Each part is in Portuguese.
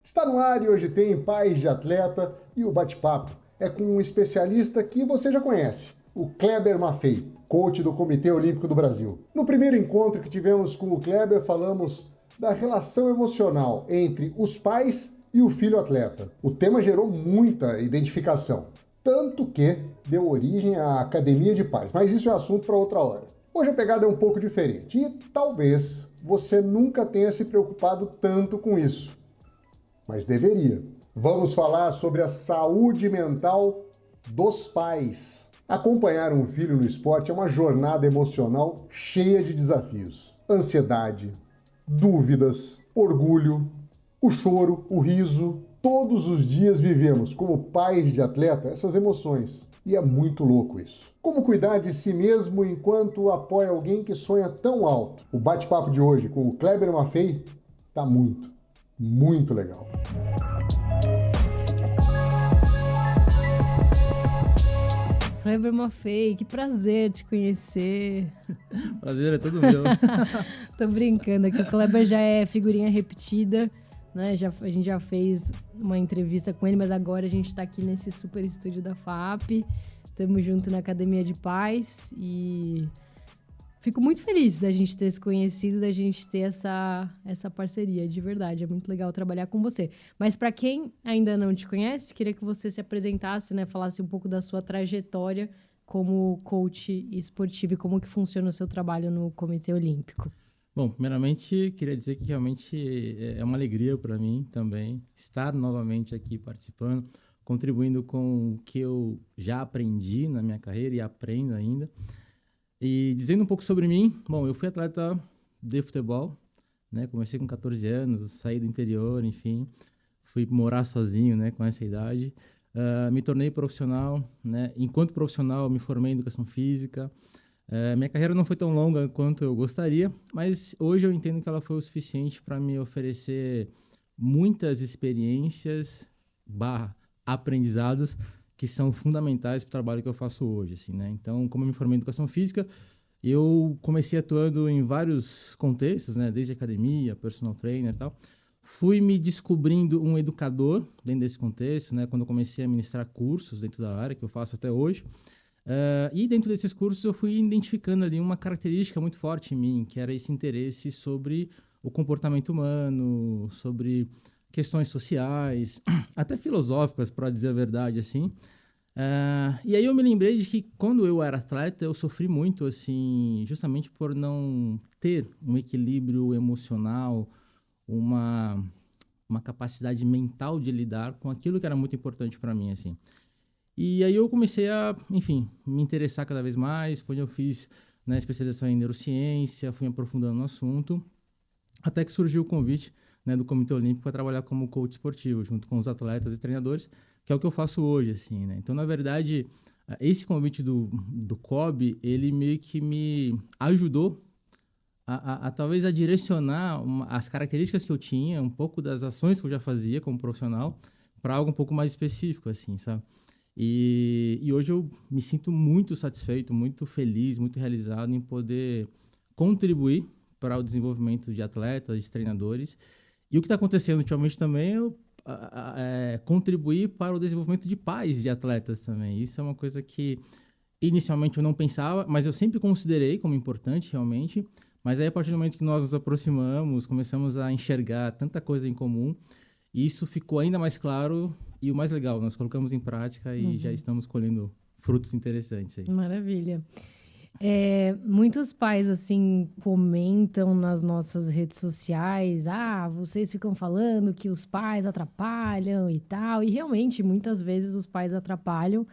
Está no ar e hoje tem Pais de Atleta e o bate-papo é com um especialista que você já conhece, o Kleber Maffei, coach do Comitê Olímpico do Brasil. No primeiro encontro que tivemos com o Kleber, falamos da relação emocional entre os pais e o filho atleta. O tema gerou muita identificação, tanto que deu origem à Academia de Pais, mas isso é assunto para outra hora. Hoje a pegada é um pouco diferente e talvez você nunca tenha se preocupado tanto com isso, mas deveria. Vamos falar sobre a saúde mental dos pais. Acompanhar um filho no esporte é uma jornada emocional cheia de desafios. Ansiedade, dúvidas, orgulho, o choro, o riso. Todos os dias vivemos, como pais de atleta, essas emoções. E é muito louco isso. Como cuidar de si mesmo enquanto apoia alguém que sonha tão alto? O bate-papo de hoje com o Kleber Maffei tá muito legal. Kleber Maffei, que prazer te conhecer. Prazer é todo meu. Tô brincando aqui, o Kleber já é figurinha repetida, né? A gente já fez uma entrevista com ele, mas agora a gente tá aqui nesse super estúdio da FAAP. Estamos junto na Academia de Pais e fico muito feliz da gente ter se conhecido, da gente ter essa parceria, de verdade. É muito legal trabalhar com você. Mas para quem ainda não te conhece, queria que você se apresentasse, né? Falasse um pouco da sua trajetória como coach esportivo e como que funciona o seu trabalho no Comitê Olímpico. Bom, primeiramente, queria dizer que realmente é uma alegria para mim também estar novamente aqui participando, contribuindo com o que eu já aprendi na minha carreira e aprendo ainda. E dizendo um pouco sobre mim, bom, eu fui atleta de futebol, né? Comecei com 14 anos, saí do interior, enfim, fui morar sozinho, né, com essa idade. Me tornei profissional, né? Enquanto profissional, me formei em educação física. Minha carreira não foi tão longa quanto eu gostaria, mas hoje eu entendo que ela foi o suficiente para me oferecer muitas experiências aprendizados que são fundamentais para o trabalho que eu faço hoje, assim, né? Então, como eu me formei em educação física, eu comecei atuando em vários contextos, né? Desde academia, personal trainer e tal. Fui me descobrindo um educador dentro desse contexto, né? Quando eu comecei a ministrar cursos dentro da área, que eu faço até hoje. E dentro desses cursos eu fui identificando ali uma característica muito forte em mim, que era esse interesse sobre o comportamento humano, sobre questões sociais, até filosóficas, para dizer a verdade, assim. E aí eu me lembrei de que quando eu era atleta, eu sofri muito, assim, justamente por não ter um equilíbrio emocional, uma capacidade mental de lidar com aquilo que era muito importante para mim, assim. E aí eu comecei a, enfim, me interessar cada vez mais, foi onde eu fiz, né, especialização em neurociência, fui aprofundando no assunto, até que surgiu o convite, né, do Comitê Olímpico para trabalhar como coach esportivo, junto com os atletas e treinadores, que é o que eu faço hoje, assim, né? Então, na verdade, esse convite do COB, ele meio que me ajudou talvez a direcionar as características que eu tinha, um pouco das ações que eu já fazia como profissional, para algo um pouco mais específico, assim, sabe? E hoje eu me sinto muito satisfeito, muito feliz, muito realizado em poder contribuir para o desenvolvimento de atletas, de treinadores. E o que está acontecendo ultimamente também é contribuir para o desenvolvimento de pais de atletas também. Isso é uma coisa que inicialmente eu não pensava, mas eu sempre considerei como importante realmente. Mas aí a partir do momento que nós nos aproximamos, começamos a enxergar tanta coisa em comum, isso ficou ainda mais claro e o mais legal, nós colocamos em prática e já estamos colhendo frutos interessantes aí. Maravilha. Muitos pais, assim, comentam nas nossas redes sociais, vocês ficam falando que os pais atrapalham e tal, e realmente, muitas vezes os pais atrapalham,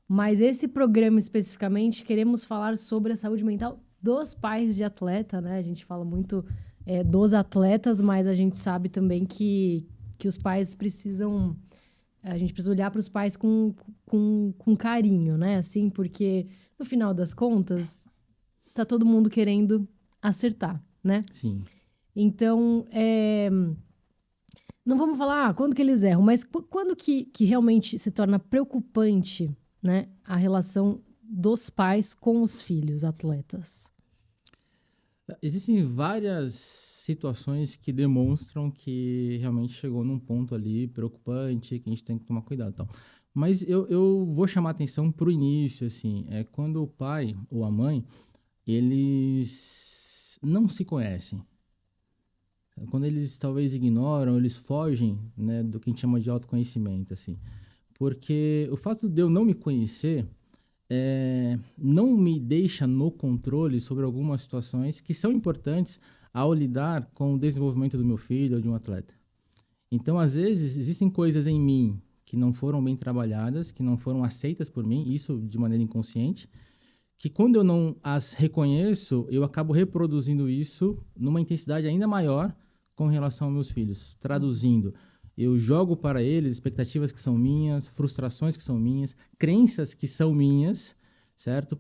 mas esse programa especificamente, queremos falar sobre a saúde mental dos pais de atleta, né? A gente fala muito dos atletas, mas a gente sabe também que os pais precisam... A gente precisa olhar para os pais com carinho, né? Assim, porque no final das contas, tá todo mundo querendo acertar, né? Sim. Então, não vamos falar quando que eles erram, mas quando que realmente se torna preocupante, né, a relação dos pais com os filhos atletas? Existem várias situações que demonstram que realmente chegou num ponto ali preocupante, que a gente tem que tomar cuidado e tal. Mas eu vou chamar atenção pro início, assim, é quando o pai ou a mãe, eles não se conhecem. Quando eles talvez ignoram, eles fogem, né, do que a gente chama de autoconhecimento, assim. Porque o fato de eu não me conhecer não me deixa no controle sobre algumas situações que são importantes ao lidar com o desenvolvimento do meu filho ou de um atleta. Então, às vezes, existem coisas em mim que não foram bem trabalhadas, que não foram aceitas por mim, isso de maneira inconsciente, que quando eu não as reconheço, eu acabo reproduzindo isso numa intensidade ainda maior com relação aos meus filhos. Traduzindo, eu jogo para eles expectativas que são minhas, frustrações que são minhas, crenças que são minhas, certo?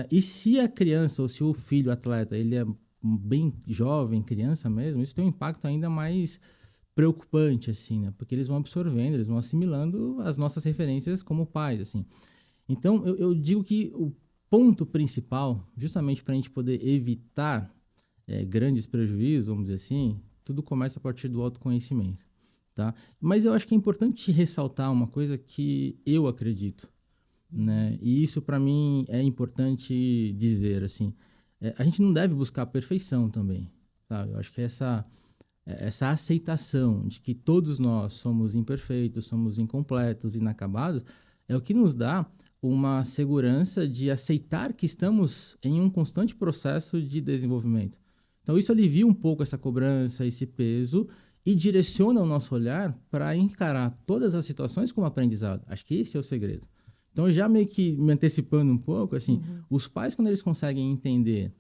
E se a criança ou se o filho atleta, ele é bem jovem, criança mesmo, isso tem um impacto ainda mais preocupante, assim, né? Porque eles vão absorvendo, eles vão assimilando as nossas referências como pais, assim. Então, eu digo que o ponto principal, justamente para a gente poder evitar grandes prejuízos, vamos dizer assim, tudo começa a partir do autoconhecimento, tá? Mas eu acho que é importante ressaltar uma coisa que eu acredito, né? E isso para mim é importante dizer, assim, a gente não deve buscar a perfeição também, sabe? Eu acho que essa aceitação de que todos nós somos imperfeitos, somos incompletos, inacabados, é o que nos dá uma segurança de aceitar que estamos em um constante processo de desenvolvimento. Então, isso alivia um pouco essa cobrança, esse peso, e direciona o nosso olhar para encarar todas as situações como aprendizado. Acho que esse é o segredo. Então, já meio que me antecipando um pouco, assim, os pais, quando eles conseguem entender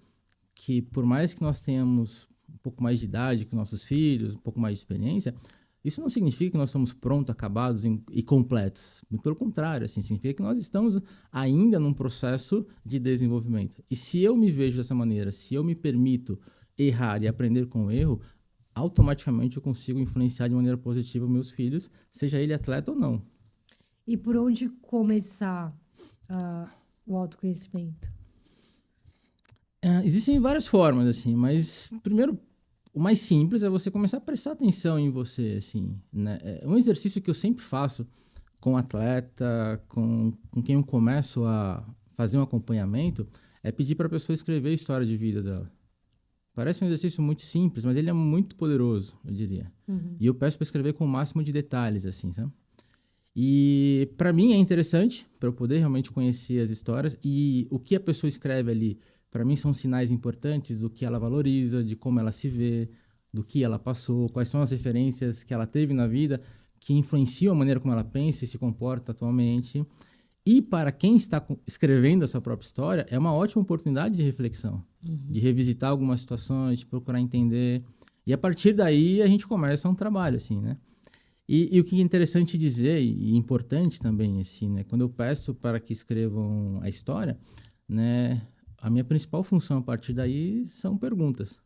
que, por mais que nós tenhamos um pouco mais de idade que nossos filhos, um pouco mais de experiência, isso não significa que nós somos prontos, acabados e completos. Muito pelo contrário, assim, significa que nós estamos ainda num processo de desenvolvimento. E se eu me vejo dessa maneira, se eu me permito errar e aprender com o erro, automaticamente eu consigo influenciar de maneira positiva meus filhos, seja ele atleta ou não. E por onde começar o autoconhecimento? Existem várias formas, assim, mas primeiro, o mais simples é você começar a prestar atenção em você, assim, né? É um exercício que eu sempre faço com atleta, com quem eu começo a fazer um acompanhamento, é pedir para a pessoa escrever a história de vida dela. Parece um exercício muito simples, mas ele é muito poderoso, eu diria. E eu peço para escrever com o máximo de detalhes, assim, sabe? E para mim é interessante, para eu poder realmente conhecer as histórias, e o que a pessoa escreve ali, para mim são sinais importantes do que ela valoriza, de como ela se vê, do que ela passou, quais são as referências que ela teve na vida que influenciam a maneira como ela pensa e se comporta atualmente. E para quem está escrevendo a sua própria história, é uma ótima oportunidade de reflexão, de revisitar algumas situações, de procurar entender. E a partir daí a gente começa um trabalho, assim, né? E o que é interessante dizer, e importante também, assim, né? Quando eu peço para que escrevam a história, né? A minha principal função a partir daí são perguntas.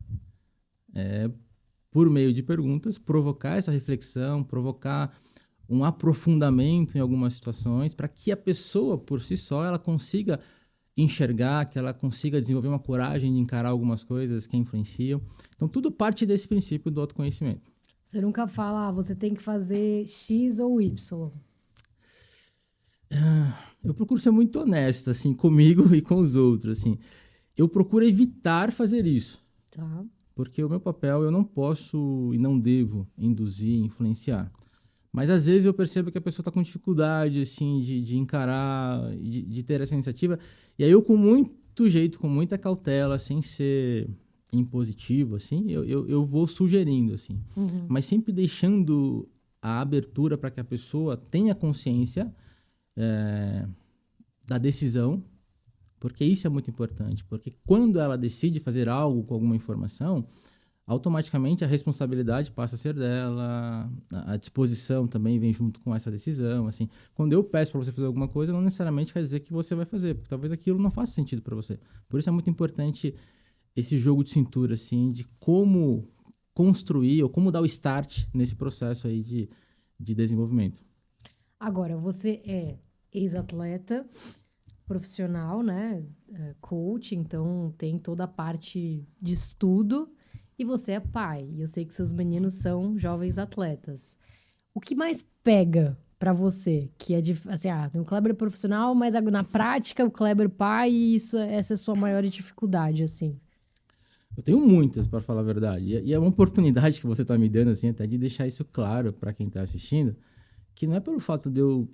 Por meio de perguntas, provocar essa reflexão, provocar um aprofundamento em algumas situações, para que a pessoa, por si só, ela consiga enxergar, que ela consiga desenvolver uma coragem de encarar algumas coisas que influenciam. Então, tudo parte desse princípio do autoconhecimento. Você nunca fala, você tem que fazer X ou Y. Eu procuro ser muito honesto, assim, comigo e com os outros, assim. Eu procuro evitar fazer isso. Tá. Porque o meu papel eu não posso e não devo induzir, influenciar. Mas às vezes eu percebo que a pessoa está com dificuldade, assim, de encarar, de ter essa iniciativa. E aí eu, com muito jeito, com muita cautela, sem ser impositivo, assim, eu vou sugerindo, assim. Mas sempre deixando a abertura para que a pessoa tenha consciência da decisão, porque isso é muito importante. Porque quando ela decide fazer algo com alguma informação, automaticamente a responsabilidade passa a ser dela, a disposição também vem junto com essa decisão, assim. Quando eu peço para você fazer alguma coisa, não necessariamente quer dizer que você vai fazer, porque talvez aquilo não faça sentido para você. Por isso é muito importante esse jogo de cintura, assim, de como construir ou como dar o start nesse processo aí de desenvolvimento. Agora, você é ex-atleta, profissional, né? Coach, então tem toda a parte de estudo. E você é pai, e eu sei que seus meninos são jovens atletas. O que mais pega pra você? Que é assim, o Kleber é profissional, mas na prática o Kleber pai, e essa é a sua maior dificuldade, assim. Eu tenho muitas, para falar a verdade. E é uma oportunidade que você está me dando, assim, até de deixar isso claro para quem está assistindo, que não é pelo fato de eu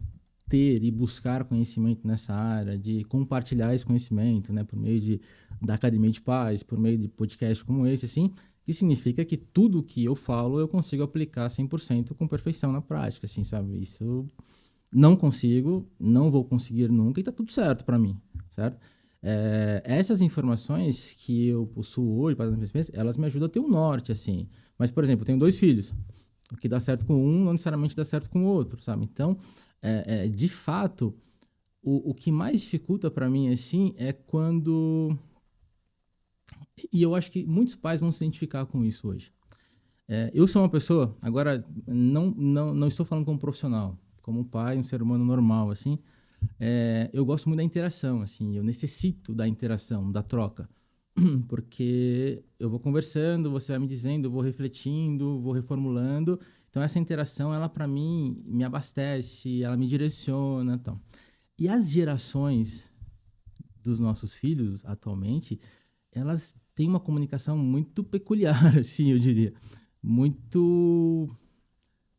ter e buscar conhecimento nessa área, de compartilhar esse conhecimento, né, por meio da Academia de Paz, por meio de podcasts como esse, assim, que significa que tudo que eu falo eu consigo aplicar 100% com perfeição na prática, assim, sabe? Isso não consigo, não vou conseguir nunca e tá tudo certo para mim, certo? Essas informações que eu possuo hoje, elas me ajudam a ter um norte, assim. Mas, por exemplo, eu tenho 2 filhos. O que dá certo com um não necessariamente dá certo com o outro, sabe? Então, de fato, o que mais dificulta para mim, assim, é quando... E eu acho que muitos pais vão se identificar com isso hoje. Eu sou uma pessoa, agora, não estou falando como profissional, como pai, um ser humano normal, assim, eu gosto muito da interação, assim, eu necessito da interação, da troca, porque eu vou conversando, você vai me dizendo, eu vou refletindo, vou reformulando, então essa interação, ela para mim me abastece, ela me direciona, então. E as gerações dos nossos filhos atualmente, elas têm uma comunicação muito peculiar, assim, eu diria, muito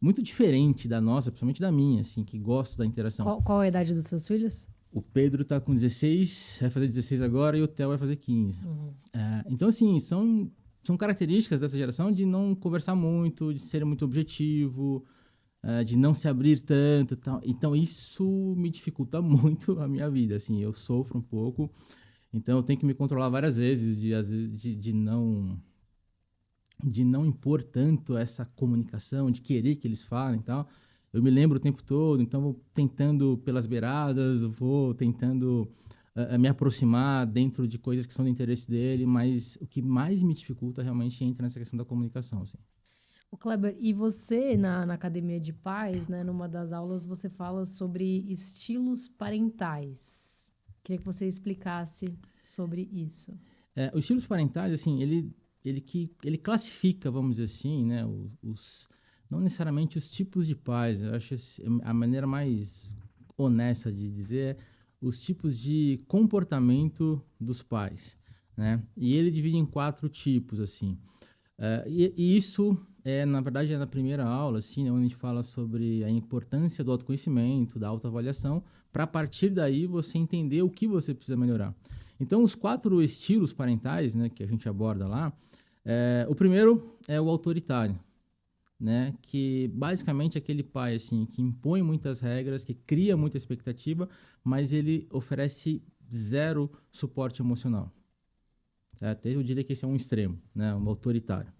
muito diferente da nossa, principalmente da minha, assim, que gosto da interação. Qual a idade dos seus filhos? O Pedro tá com 16, vai fazer 16 agora, e o Theo vai fazer 15. Então, assim, são características dessa geração de não conversar muito, de ser muito objetivo, de não se abrir tanto, tal. Então, isso me dificulta muito a minha vida, assim, eu sofro um pouco, então eu tenho que me controlar várias vezes, às vezes, de não impor tanto essa comunicação, de querer que eles falem e tal. Eu me lembro o tempo todo, então vou tentando pelas beiradas, vou tentando me aproximar dentro de coisas que são do interesse dele, mas o que mais me dificulta realmente entra nessa questão da comunicação, assim. O Kleber, e você na Academia de Pais, né, numa das aulas, você fala sobre estilos parentais. Queria que você explicasse sobre isso. Os estilos parentais, assim, ele classifica, vamos dizer assim, né, não necessariamente os tipos de pais. Eu acho a maneira mais honesta de dizer os tipos de comportamento dos pais, né? E ele divide em 4 tipos, assim. E isso na verdade, na primeira aula, assim, né, onde a gente fala sobre a importância do autoconhecimento, da autoavaliação, para a partir daí você entender o que você precisa melhorar. Então, os 4 estilos parentais, né, que a gente aborda lá, o primeiro é o autoritário, né, que basicamente é aquele pai assim, que impõe muitas regras, que cria muita expectativa, mas ele oferece 0 suporte emocional. Até eu diria que esse é um extremo, né, um autoritário.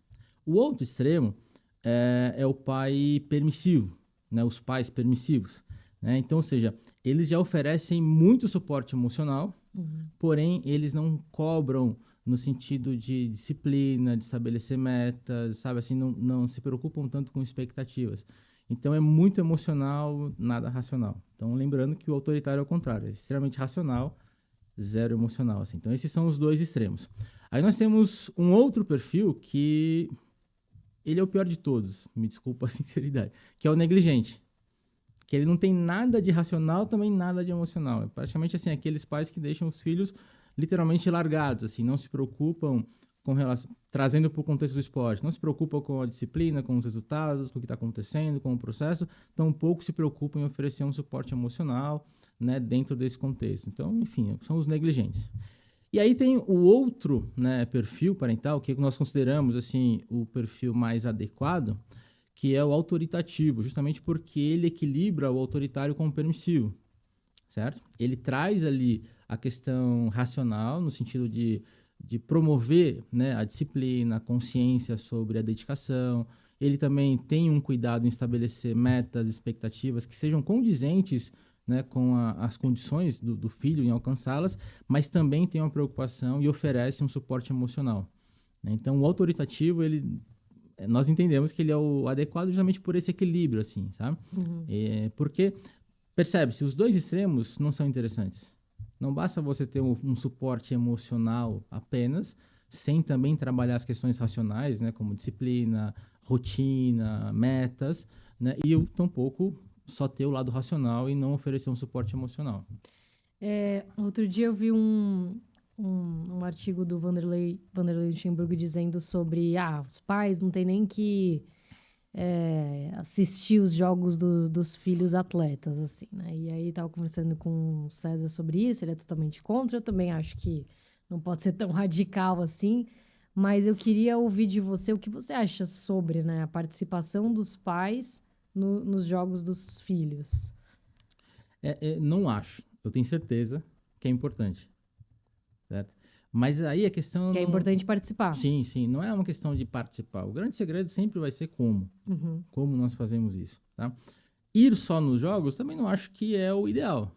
O outro extremo é o pai permissivo, né, os pais permissivos. Né? Então, ou seja, eles já oferecem muito suporte emocional, porém eles não cobram no sentido de disciplina, de estabelecer metas, sabe, assim, não se preocupam tanto com expectativas. Então é muito emocional, nada racional. Então lembrando que o autoritário é o contrário, é extremamente racional, 0 emocional, assim. Então esses são os 2 extremos. Aí nós temos um outro perfil que ele é o pior de todos, me desculpa a sinceridade, que é o negligente. Que ele não tem nada de racional, também nada de emocional. É praticamente assim, aqueles pais que deixam os filhos literalmente largados, assim, não se preocupam com relação, trazendo para o contexto do esporte, não se preocupam com a disciplina, com os resultados, com o que está acontecendo, com o processo, tampouco se preocupam em oferecer um suporte emocional, né, dentro desse contexto. Então, enfim, são os negligentes. E aí tem o outro, né, perfil parental, que nós consideramos assim, o perfil mais adequado, que é o autoritativo, justamente porque ele equilibra o autoritário com o permissivo, certo? Ele traz ali a questão racional, no sentido de promover, né, a disciplina, a consciência sobre a dedicação. Ele também tem um cuidado em estabelecer metas, expectativas que sejam condizentes, né, com as condições do filho em alcançá-las, mas também tem uma preocupação e oferece um suporte emocional. Então, o autoritativo, nós entendemos que ele é o adequado justamente por esse equilíbrio, assim, sabe? Porque, percebe-se, os 2 extremos não são interessantes. Não basta você ter um suporte emocional apenas, sem também trabalhar as questões racionais, né, como disciplina, rotina, metas, né, e eu tampouco só ter o lado racional e não oferecer um suporte emocional. Outro dia eu vi um artigo do Vanderlei Luxemburgo dizendo sobre os pais não tem nem que assistir os jogos dos filhos atletas, assim, né? E aí tava conversando com o César sobre isso, ele é totalmente contra, eu também acho que não pode ser tão radical assim, mas eu queria ouvir de você o que você acha sobre, né, a participação dos pais nos jogos dos filhos. Não acho, eu tenho certeza que é importante, certo? Mas aí a questão... Que é importante participar. Sim, não é uma questão de participar. O grande segredo sempre vai ser como. Uhum. Como nós fazemos isso, tá? Ir só nos jogos também não acho que é o ideal.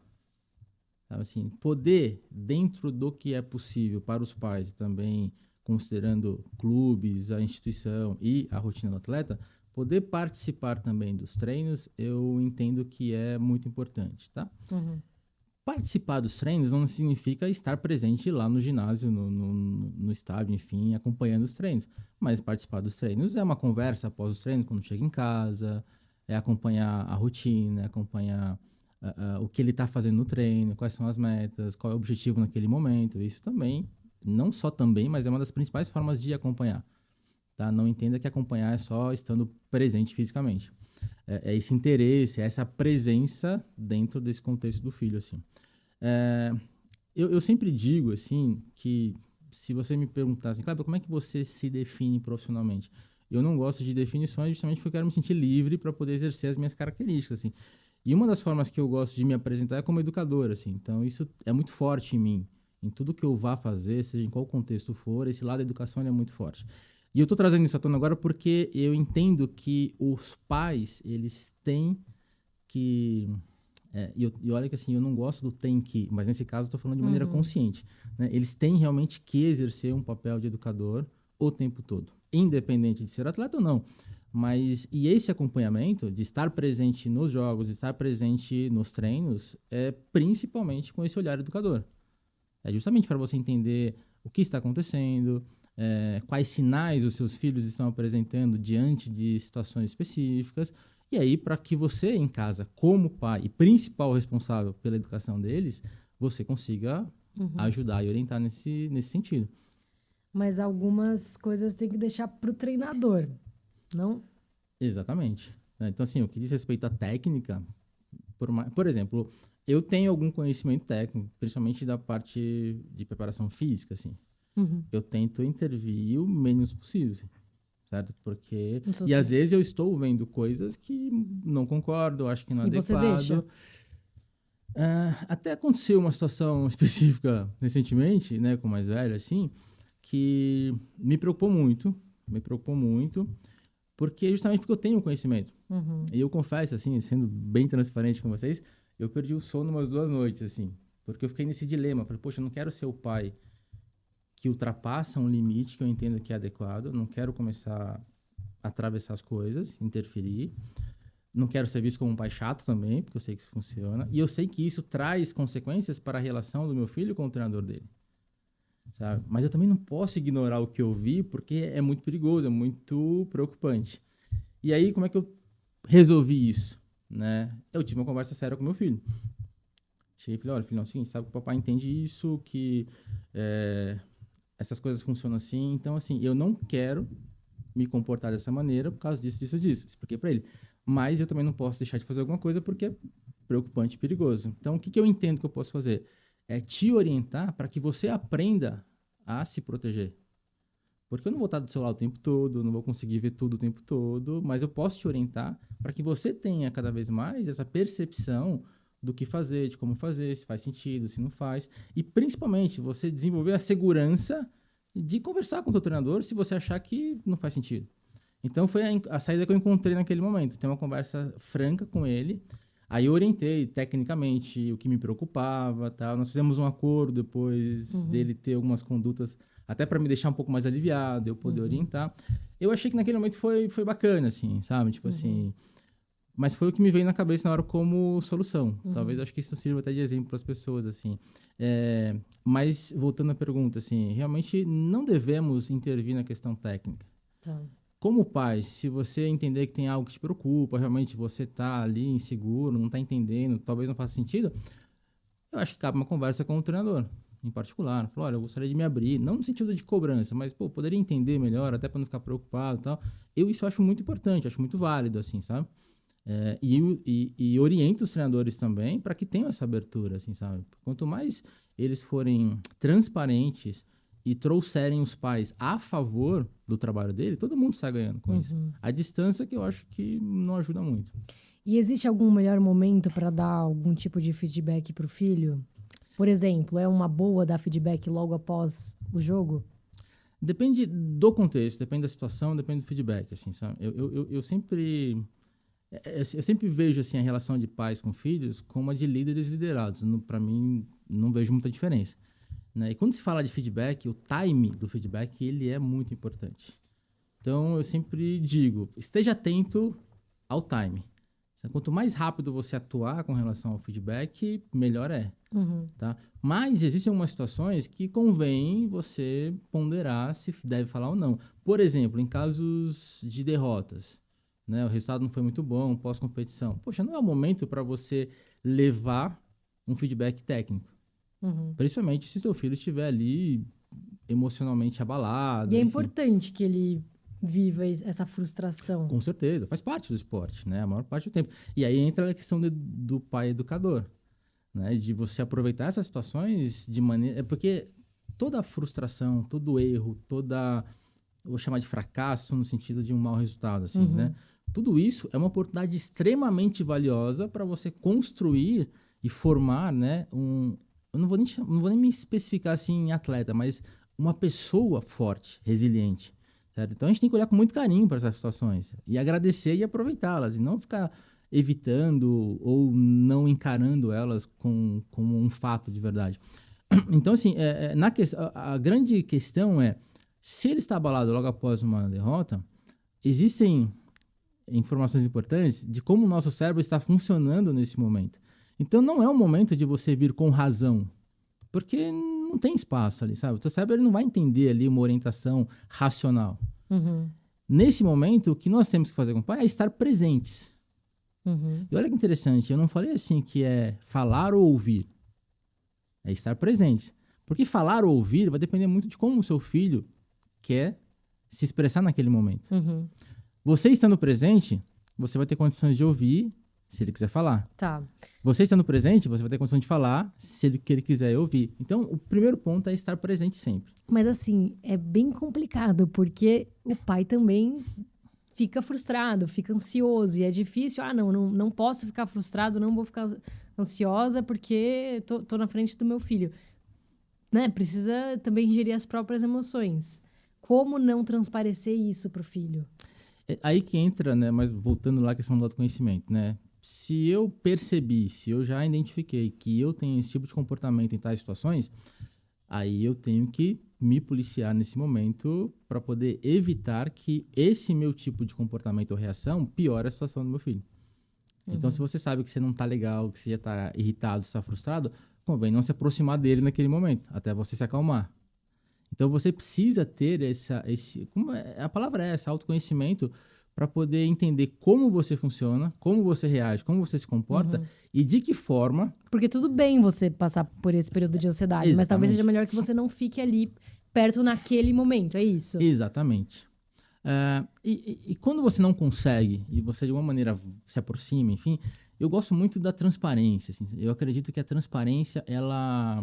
Sabe, assim, poder, dentro do que é possível para os pais, e também considerando clubes, a instituição e a rotina do atleta, poder participar também dos treinos, eu entendo que é muito importante, tá? Uhum. Participar dos treinos não significa estar presente lá no ginásio, no estádio, enfim, acompanhando os treinos. Mas participar dos treinos é uma conversa após os treinos, quando chega em casa, é acompanhar a rotina, é acompanhar o que ele está fazendo no treino, quais são as metas, qual é o objetivo naquele momento. Isso também, não só também, mas é uma das principais formas de acompanhar. Tá? Não entenda que acompanhar é só estando presente fisicamente. É esse interesse, é essa presença dentro desse contexto do filho, assim. Eu sempre digo, assim, que se você me perguntar assim, Cláudio, como é que você se define profissionalmente? Eu não gosto de definições justamente porque eu quero me sentir livre para poder exercer as minhas características, assim. E uma das formas que eu gosto de me apresentar é como educador, assim. Então, isso é muito forte em mim. Em tudo que eu vá fazer, seja em qual contexto for, esse lado da educação é muito forte. E eu estou trazendo isso à tona agora porque eu entendo que os pais, eles têm que... e olha que assim, eu não gosto do tem que, mas nesse caso eu estou falando de maneira consciente. Né? Eles têm realmente que exercer um papel de educador o tempo todo, independente de ser atleta ou não. Mas, e esse acompanhamento, de estar presente nos jogos, de estar presente nos treinos, é principalmente com esse olhar educador. É justamente para você entender o que está acontecendo, quais sinais os seus filhos estão apresentando diante de situações específicas, e aí para que você em casa, como pai e principal responsável pela educação deles, você consiga ajudar e orientar nesse sentido. Mas algumas coisas tem que deixar pro treinador, não? Exatamente. Então, assim, o que diz respeito à técnica, por exemplo, eu tenho algum conhecimento técnico, principalmente da parte de preparação física, assim. Eu tento intervir o menos possível, assim, certo? Porque... E às vezes eu estou vendo coisas que não concordo, acho que não é adequado. Você deixa? Até aconteceu uma situação específica recentemente, né, com o mais velho, assim, que me preocupou muito, justamente porque eu tenho conhecimento. E eu confesso, assim, sendo bem transparente com vocês, eu perdi o sono umas 2 noites, assim, porque eu fiquei nesse dilema. Falei, poxa, eu não quero ser o pai que ultrapassa um limite que eu entendo que é adequado, não quero começar a atravessar as coisas, interferir, não quero ser visto como um pai chato também, porque eu sei que isso funciona, e eu sei que isso traz consequências para a relação do meu filho com o treinador dele. Sabe? Mas eu também não posso ignorar o que eu vi, porque é muito perigoso, é muito preocupante. E aí, como é que eu resolvi isso? Né? Eu tive uma conversa séria com meu filho. Cheguei e falei, olha, filho, é o seguinte, sabe que o papai entende isso, que essas coisas funcionam assim, então, assim, eu não quero me comportar dessa maneira por causa disso. Expliquei para ele. Mas eu também não posso deixar de fazer alguma coisa porque é preocupante e perigoso. Então, o que eu entendo que eu posso fazer? É te orientar para que você aprenda a se proteger. Porque eu não vou estar do seu lado o tempo todo, não vou conseguir ver tudo o tempo todo, mas eu posso te orientar para que você tenha cada vez mais essa percepção do que fazer, de como fazer, se faz sentido, se não faz. E, principalmente, você desenvolver a segurança de conversar com o seu treinador se você achar que não faz sentido. Então, foi a saída que eu encontrei naquele momento. Ter uma conversa franca com ele. Aí eu orientei tecnicamente o que me preocupava, tal. Nós fizemos um acordo depois dele ter algumas condutas, até para me deixar um pouco mais aliviado, eu poder orientar. Eu achei que naquele momento foi bacana, assim, sabe? Tipo assim, Mas foi o que me veio na cabeça na hora como solução. Talvez, acho que isso sirva até de exemplo para as pessoas, assim. Mas, voltando à pergunta, assim, realmente não devemos intervir na questão técnica. Tá. Como pai, se você entender que tem algo que te preocupa, realmente você tá ali inseguro, não tá entendendo, talvez não faça sentido, eu acho que cabe uma conversa com o treinador, em particular. Falar, olha, eu gostaria de me abrir, não no sentido de cobrança, mas, pô, poderia entender melhor, até para não ficar preocupado e tal. Isso eu acho muito importante, acho muito válido, assim, sabe? E oriento os treinadores também para que tenham essa abertura, assim, sabe? Quanto mais eles forem transparentes e trouxerem os pais a favor do trabalho dele, todo mundo sai ganhando com isso. A distância que eu acho que não ajuda muito. E existe algum melhor momento para dar algum tipo de feedback para o filho? Por exemplo, é uma boa dar feedback logo após o jogo? Depende do contexto, depende da situação, depende do feedback, assim, sabe? Eu sempre vejo, assim, a relação de pais com filhos como a de líderes liderados. Para mim, não vejo muita diferença. Né? E quando se fala de feedback, o time do feedback, ele é muito importante. Então, eu sempre digo, esteja atento ao time. Quanto mais rápido você atuar com relação ao feedback, melhor é. Tá? Mas existem algumas situações que convém você ponderar se deve falar ou não. Por exemplo, em casos de derrotas, né? O resultado não foi muito bom, pós-competição. Poxa, não é o momento para você levar um feedback técnico. Principalmente se seu filho estiver ali emocionalmente abalado. E é enfim. importante que ele viva essa frustração. Com certeza, faz parte do esporte, né? A maior parte do tempo. E aí entra a questão do pai educador, né? De você aproveitar essas situações de maneira... Porque toda frustração, todo erro, vou chamar de fracasso no sentido de um mau resultado, assim, né? Tudo isso é uma oportunidade extremamente valiosa para você construir e formar, né? Eu não vou nem me especificar assim em atleta, mas uma pessoa forte, resiliente. Certo? Então a gente tem que olhar com muito carinho para essas situações e agradecer e aproveitá-las, e não ficar evitando ou não encarando elas como um fato de verdade. Então, assim, a grande questão é, se ele está abalado logo após uma derrota, existem informações importantes de como o nosso cérebro está funcionando nesse momento. Então, não é o momento de você vir com razão, porque não tem espaço ali, sabe? O teu cérebro ele não vai entender ali uma orientação racional. Nesse momento, o que nós temos que fazer com o pai é estar presentes. E olha que interessante, eu não falei assim que é falar ou ouvir. É estar presente. Porque falar ou ouvir vai depender muito de como o seu filho quer se expressar naquele momento. Você estando presente, você vai ter condições de ouvir se ele quiser falar. Tá. Você estando presente, você vai ter condição de falar se ele quiser ouvir. Então, o primeiro ponto é estar presente sempre. Mas assim, é bem complicado, porque o pai também fica frustrado, fica ansioso, e é difícil. Não posso ficar frustrado, não vou ficar ansiosa porque tô na frente do meu filho. Né? Precisa também gerir as próprias emoções. Como não transparecer isso pro filho? É aí que entra, né? Mas voltando lá à questão do autoconhecimento, né? Se eu percebi, se eu já identifiquei que eu tenho esse tipo de comportamento em tais situações, aí eu tenho que me policiar nesse momento para poder evitar que esse meu tipo de comportamento ou reação piore a situação do meu filho. Então, se você sabe que você não tá legal, que você já tá irritado, está frustrado, convém não se aproximar dele naquele momento, até você se acalmar. Então, você precisa ter a palavra é essa, autoconhecimento, para poder entender como você funciona, como você reage, como você se comporta e de que forma... Porque tudo bem você passar por esse período de ansiedade, Exatamente. mas talvez seja melhor que você não fique ali perto naquele momento, é isso? Exatamente. E quando você não consegue, e você de alguma maneira se aproxima, enfim, eu gosto muito da transparência. Assim, eu acredito que a transparência, ela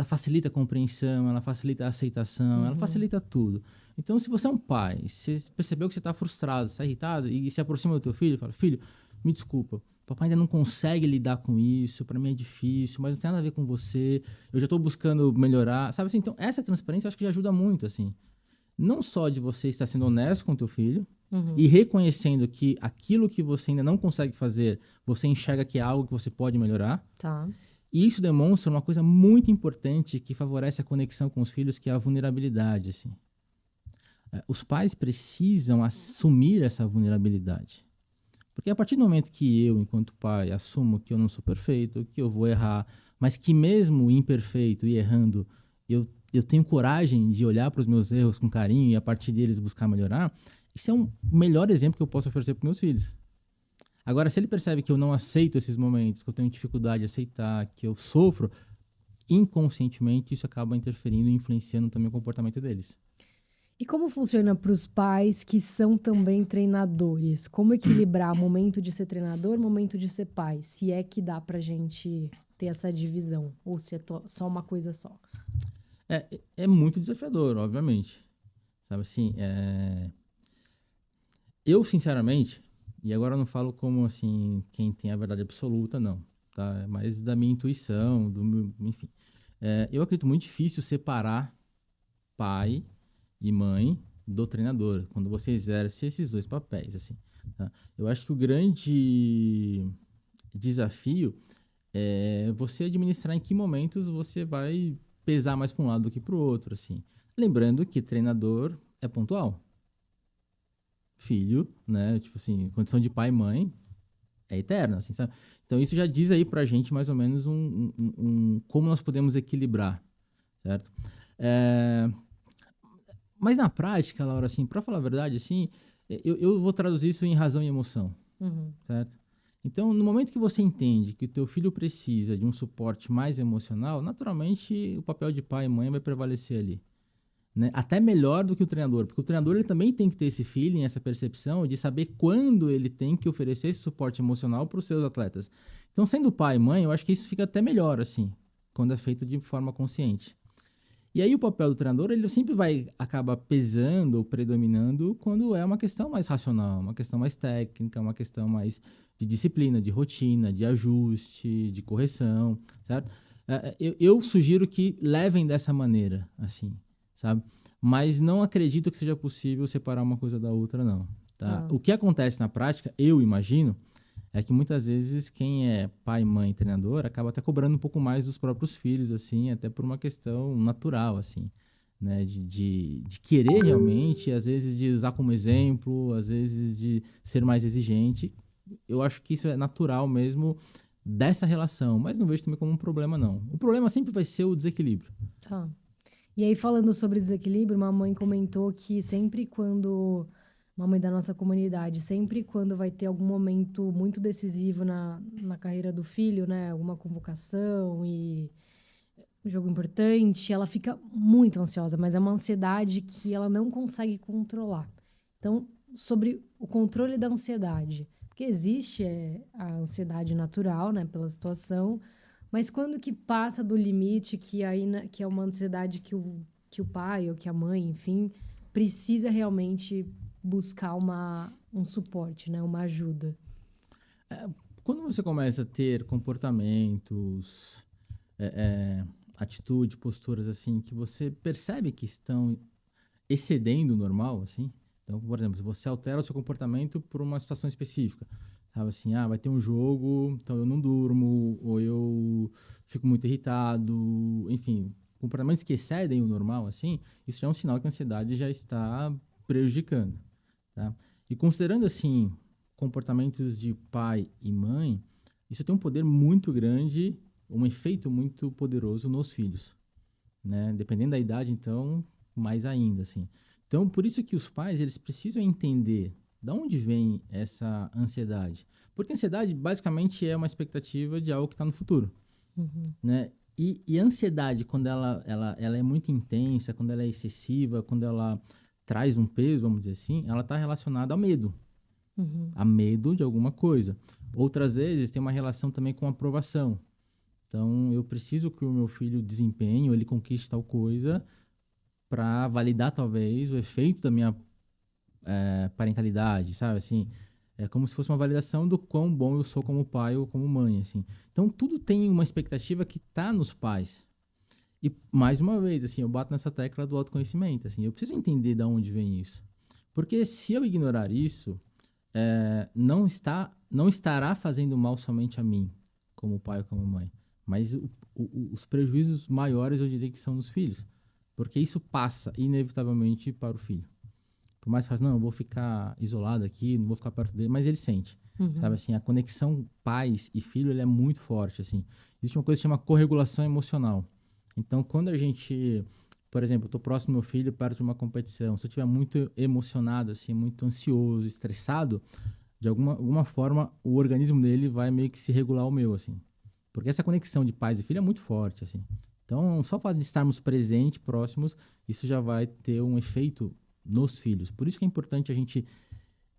facilita a compreensão, ela facilita a aceitação, ela facilita tudo. Então, se você é um pai, você percebeu que você está frustrado, está irritado, e se aproxima do teu filho e fala, filho, me desculpa, papai ainda não consegue lidar com isso, para mim é difícil, mas não tem nada a ver com você, eu já estou buscando melhorar, sabe assim? Então, essa transparência eu acho que já ajuda muito, assim. Não só de você estar sendo honesto com o teu filho e reconhecendo que aquilo que você ainda não consegue fazer, você enxerga que é algo que você pode melhorar. Tá. E isso demonstra uma coisa muito importante que favorece a conexão com os filhos, que é a vulnerabilidade, assim. Os pais precisam assumir essa vulnerabilidade. Porque a partir do momento que eu, enquanto pai, assumo que eu não sou perfeito, que eu vou errar, mas que mesmo imperfeito e errando, eu tenho coragem de olhar para os meus erros com carinho e a partir deles buscar melhorar, isso é o melhor exemplo que eu posso oferecer para meus filhos. Agora, se ele percebe que eu não aceito esses momentos, que eu tenho dificuldade de aceitar, que eu sofro, inconscientemente isso acaba interferindo e influenciando também o comportamento deles. E como funciona para os pais que são também treinadores? Como equilibrar momento de ser treinador, momento de ser pai? Se é que dá pra gente ter essa divisão, ou se é só uma coisa só. É muito desafiador, obviamente. Sabe assim, eu, sinceramente, e agora eu não falo como, assim, quem tem a verdade absoluta, não, tá? É mais da minha intuição, enfim. Eu acredito muito difícil separar pai e mãe do treinador, quando você exerce esses dois papéis, assim, tá? Eu acho que o grande desafio é você administrar em que momentos você vai pesar mais para um lado do que para o outro, assim. Lembrando que treinador é pontual. Filho, né? Tipo assim, condição de pai e mãe é eterna, assim, sabe? Então isso já diz aí pra gente mais ou menos como nós podemos equilibrar, certo? É, mas na prática, Laura, assim, pra falar a verdade, assim, eu vou traduzir isso em razão e emoção, Uhum. certo? Então, no momento que você entende que o teu filho precisa de um suporte mais emocional, naturalmente o papel de pai e mãe vai prevalecer ali. Né? Até melhor do que o treinador, porque o treinador ele também tem que ter esse feeling, essa percepção de saber quando ele tem que oferecer esse suporte emocional para os seus atletas. Então, sendo pai e mãe, eu acho que isso fica até melhor, assim, quando é feito de forma consciente. E aí o papel do treinador, ele sempre vai acabar pesando ou predominando quando é uma questão mais racional, uma questão mais técnica, uma questão mais de disciplina, de rotina, de ajuste, de correção, certo? Eu sugiro que levem dessa maneira, assim, sabe? Mas não acredito que seja possível separar uma coisa da outra, não. Tá? Tá. O que acontece na prática, eu imagino, é que muitas vezes quem é pai, mãe, treinador, acaba até cobrando um pouco mais dos próprios filhos, assim, até por uma questão natural, assim, né? De querer realmente, às vezes de usar como exemplo, às vezes de ser mais exigente. Eu acho que isso é natural mesmo dessa relação, mas não vejo também como um problema, não. O problema sempre vai ser o desequilíbrio. Tá. E aí, falando sobre desequilíbrio, uma mãe comentou que sempre quando, uma mãe da nossa comunidade, sempre quando vai ter algum momento muito decisivo na carreira do filho, né? Alguma convocação e um jogo importante, ela fica muito ansiosa, mas é uma ansiedade que ela não consegue controlar. Então, sobre o controle da ansiedade, porque existe a ansiedade natural, né, pela situação, mas quando que passa do limite que aí que é uma ansiedade que o pai ou que a mãe, enfim, precisa realmente buscar um suporte, né, uma ajuda. Quando você começa a ter comportamentos, atitude, posturas assim, que você percebe que estão excedendo o normal, assim. Então, por exemplo, se você altera o seu comportamento por uma situação específica, sabe assim, vai ter um jogo, então eu não durmo, ou eu fico muito irritado, enfim, comportamentos que excedem o normal, assim, isso já é um sinal que a ansiedade já está prejudicando, tá? E considerando, assim, comportamentos de pai e mãe, isso tem um poder muito grande, um efeito muito poderoso nos filhos, né? Dependendo da idade, então, mais ainda, assim. Então, por isso que os pais, eles precisam entender de onde vem essa ansiedade. Porque a ansiedade, basicamente, é uma expectativa de algo que está no futuro, Uhum. né? E a ansiedade, quando ela é muito intensa, quando ela é excessiva, quando ela traz um peso, vamos dizer assim, ela está relacionada ao medo. Uhum. A medo de alguma coisa. Outras vezes tem uma relação também com aprovação. Então, eu preciso que o meu filho desempenhe, ou ele conquiste tal coisa para validar, talvez, o efeito da minha parentalidade, sabe? Assim, é como se fosse uma validação do quão bom eu sou como pai ou como mãe, assim. Então, tudo tem uma expectativa que está nos pais. E, mais uma vez, assim, eu bato nessa tecla do autoconhecimento, assim. Eu preciso entender de onde vem isso. Porque se eu ignorar isso, não estará fazendo mal somente a mim, como pai ou como mãe, mas os prejuízos maiores eu diria que são nos filhos, porque isso passa inevitavelmente para o filho. Por mais que faça, não, eu vou ficar isolado aqui, não vou ficar perto dele, mas ele sente. sabe assim, a conexão pais e filho, ele é muito forte, assim. Existe uma coisa que se chama corregulação emocional. Então, quando a gente, por exemplo, eu tô próximo do meu filho, perto de uma competição, se eu estiver muito emocionado, assim, muito ansioso, estressado, de alguma forma, o organismo dele vai meio que se regular ao meu, assim. Porque essa conexão de pais e filho é muito forte, assim. Então, só o fato de estarmos presentes, próximos, isso já vai ter um efeito nos filhos. Por isso que é importante a gente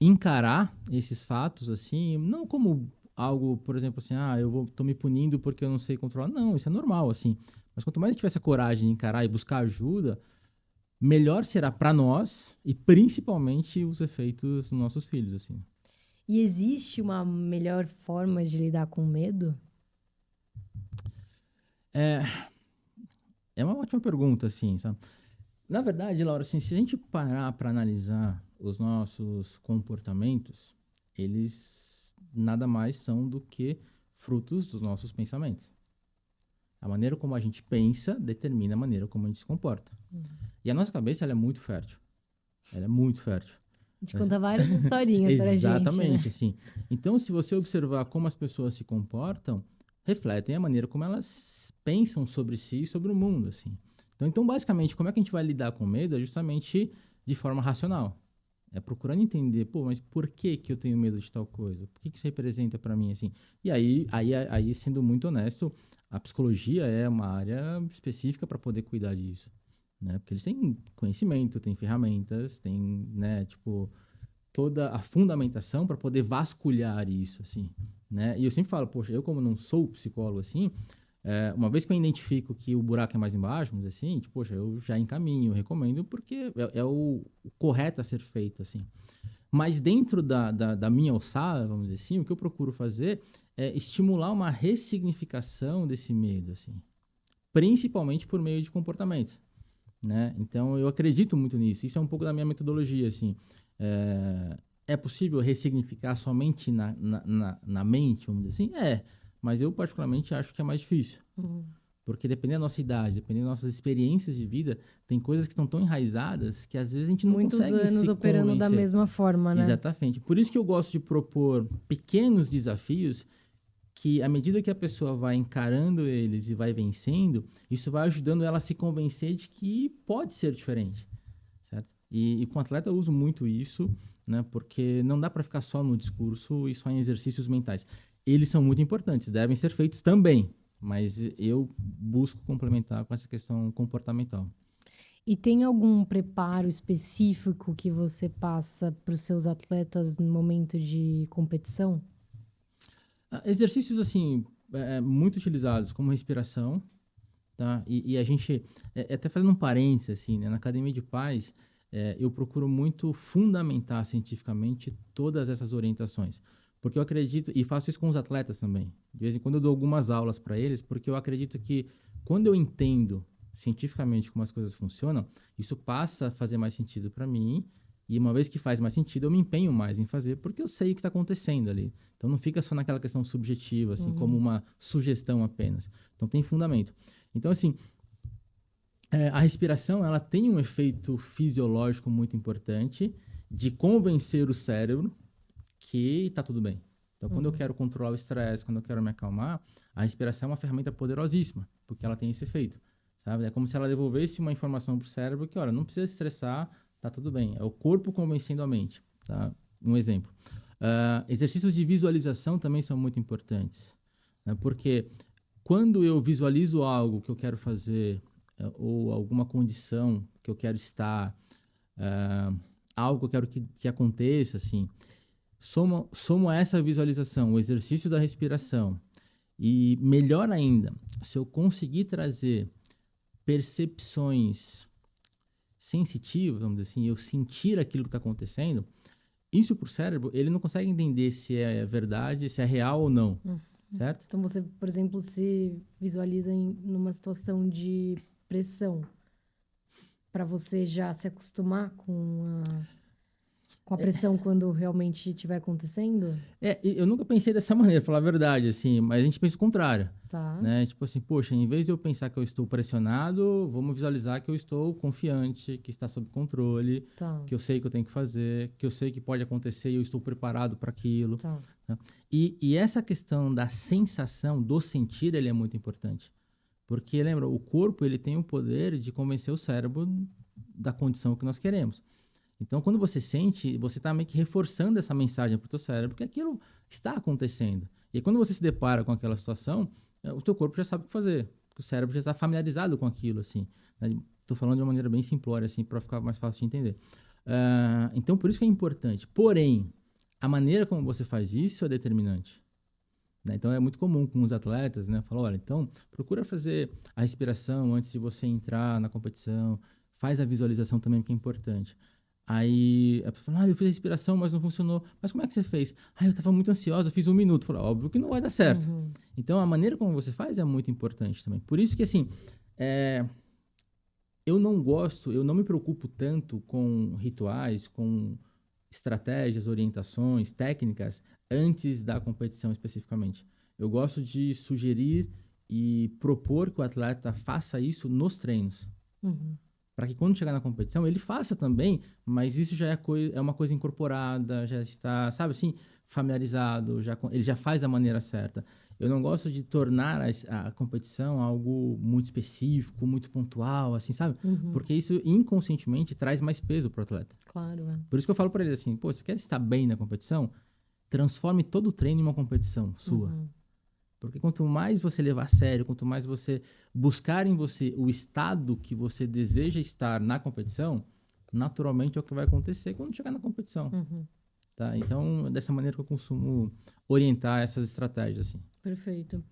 encarar esses fatos, assim, não como algo, por exemplo, assim, tô me punindo porque eu não sei controlar. Não, isso é normal, assim. Mas quanto mais a gente tiver essa coragem de encarar e buscar ajuda, melhor será para nós e principalmente os efeitos dos nossos filhos, assim. E existe uma melhor forma de lidar com medo? É uma ótima pergunta, assim, sabe? Na verdade, Laura, assim, se a gente parar para analisar os nossos comportamentos, eles nada mais são do que frutos dos nossos pensamentos. A maneira como a gente pensa determina a maneira como a gente se comporta. E a nossa cabeça, ela é muito fértil. Ela é muito fértil. A gente conta várias historinhas pra gente, Exatamente, né? assim. Então, se você observar como as pessoas se comportam, refletem a maneira como elas pensam sobre si e sobre o mundo, assim. Então, basicamente, como é que a gente vai lidar com o medo? É justamente de forma racional. É procurando entender, pô, mas por que que eu tenho medo de tal coisa? Por que que isso representa para mim, assim? E aí, sendo muito honesto, a psicologia é uma área específica para poder cuidar disso, né? Porque eles têm conhecimento, têm ferramentas, têm, né, tipo, toda a fundamentação para poder vasculhar isso, assim, né? E eu sempre falo, poxa, eu como não sou psicólogo, assim, uma vez que eu identifico que o buraco é mais embaixo, vamos dizer assim, tipo, poxa, eu já encaminho, recomendo, porque é o correto a ser feito, assim. Mas dentro da minha alçada, vamos dizer assim, o que eu procuro fazer é estimular uma ressignificação desse medo, assim, principalmente por meio de comportamentos, né? Então, eu acredito muito nisso. Isso é um pouco da minha metodologia, assim. É possível ressignificar somente na mente, vamos dizer assim? Mas eu particularmente acho que é mais difícil. Porque dependendo da nossa idade, dependendo das nossas experiências de vida, tem coisas que estão tão enraizadas que às vezes a gente não Muitos consegue anos se operando da convencer. mesma forma, né? Exatamente. Por isso que eu gosto de propor pequenos desafios que, à medida que a pessoa vai encarando eles e vai vencendo, isso vai ajudando ela a se convencer de que pode ser diferente, certo? E com o atleta eu uso muito isso, né? Porque não dá para ficar só no discurso e só em exercícios mentais. Eles são muito importantes, devem ser feitos também, mas eu busco complementar com essa questão comportamental. E tem algum preparo específico que você passa para os seus atletas no momento de competição? Exercícios, assim, muito utilizados, como respiração, tá? E a gente, até fazendo um parênteses, assim, né? Na Academia de Paz, eu procuro muito fundamentar cientificamente todas essas orientações. Porque eu acredito, e faço isso com os atletas também. De vez em quando eu dou algumas aulas para eles, porque eu acredito que quando eu entendo cientificamente como as coisas funcionam, isso passa a fazer mais sentido para mim. E uma vez que faz mais sentido, eu me empenho mais em fazer, porque eu sei o que está acontecendo ali. Então não fica só naquela questão subjetiva, assim, como uma sugestão apenas. Então tem fundamento. Então, assim, a respiração, ela tem um efeito fisiológico muito importante de convencer o cérebro que tá tudo bem. Então, quando eu quero controlar o estresse, quando eu quero me acalmar, a respiração é uma ferramenta poderosíssima, porque ela tem esse efeito, sabe? É como se ela devolvesse uma informação pro cérebro que, olha, não precisa se estressar, tá tudo bem. É o corpo convencendo a mente, tá? Um exemplo. Exercícios de visualização também são muito importantes, né? Porque quando eu visualizo algo que eu quero fazer, ou alguma condição que eu quero estar, algo que eu quero que aconteça, assim, somo a essa visualização, o exercício da respiração, e melhor ainda, se eu conseguir trazer percepções sensitivas, vamos dizer assim, eu sentir aquilo que está acontecendo, isso para o cérebro, ele não consegue entender se é verdade, se é real ou não, certo? Então você, por exemplo, se visualiza numa situação de pressão, para você já se acostumar com a... Com a pressão quando realmente estiver acontecendo? Eu nunca pensei dessa maneira, pra falar a verdade, assim, mas a gente pensa o contrário, Tá, né? Tipo assim, poxa, em vez de eu pensar que eu estou pressionado, vamos visualizar que eu estou confiante, que está sob controle, tá, que eu sei que eu tenho que fazer, que eu sei que pode acontecer e eu estou preparado para aquilo. tá. Né? E essa questão da sensação, do sentir, ele é muito importante. Porque, lembra, o corpo ele tem o poder de convencer o cérebro da condição que nós queremos. Então, quando você sente, você está meio que reforçando essa mensagem para o teu cérebro que aquilo está acontecendo. E aí, quando você se depara com aquela situação, o teu corpo já sabe o que fazer. O cérebro já está familiarizado com aquilo, assim. Estou falando de uma maneira bem simplória, assim, para ficar mais fácil de entender. Então, por isso que é importante. Porém, a maneira como você faz isso é determinante. Né? Então, é muito comum com os atletas, né? Falar, olha, então, procura fazer a respiração antes de você entrar na competição. Faz a visualização também, que é importante. Aí a pessoa fala, eu fiz a respiração, mas não funcionou. Mas como é que você fez? Eu estava muito ansiosa, eu fiz 1 minuto. Falo, óbvio que não vai dar certo. Uhum. Então, a maneira como você faz é muito importante também. Por isso que, assim, eu não me preocupo tanto com rituais, com estratégias, orientações, técnicas, antes da competição especificamente. Eu gosto de sugerir e propor que o atleta faça isso nos treinos. Uhum. Para que quando chegar na competição, ele faça também, mas isso já é uma coisa incorporada, já está, sabe assim, familiarizado, ele já faz da maneira certa. Eu não gosto de tornar a competição algo muito específico, muito pontual, assim, sabe? Uhum. Porque isso inconscientemente traz mais peso para o atleta. Claro, é. Por isso que eu falo para ele assim, pô, você quer estar bem na competição? Transforme todo o treino em uma competição sua. Uhum. Porque quanto mais você levar a sério, quanto mais você buscar em você o estado que você deseja estar na competição, naturalmente é o que vai acontecer quando chegar na competição. Uhum. Tá? Então, dessa maneira que eu costumo orientar essas estratégias. Assim. Perfeito.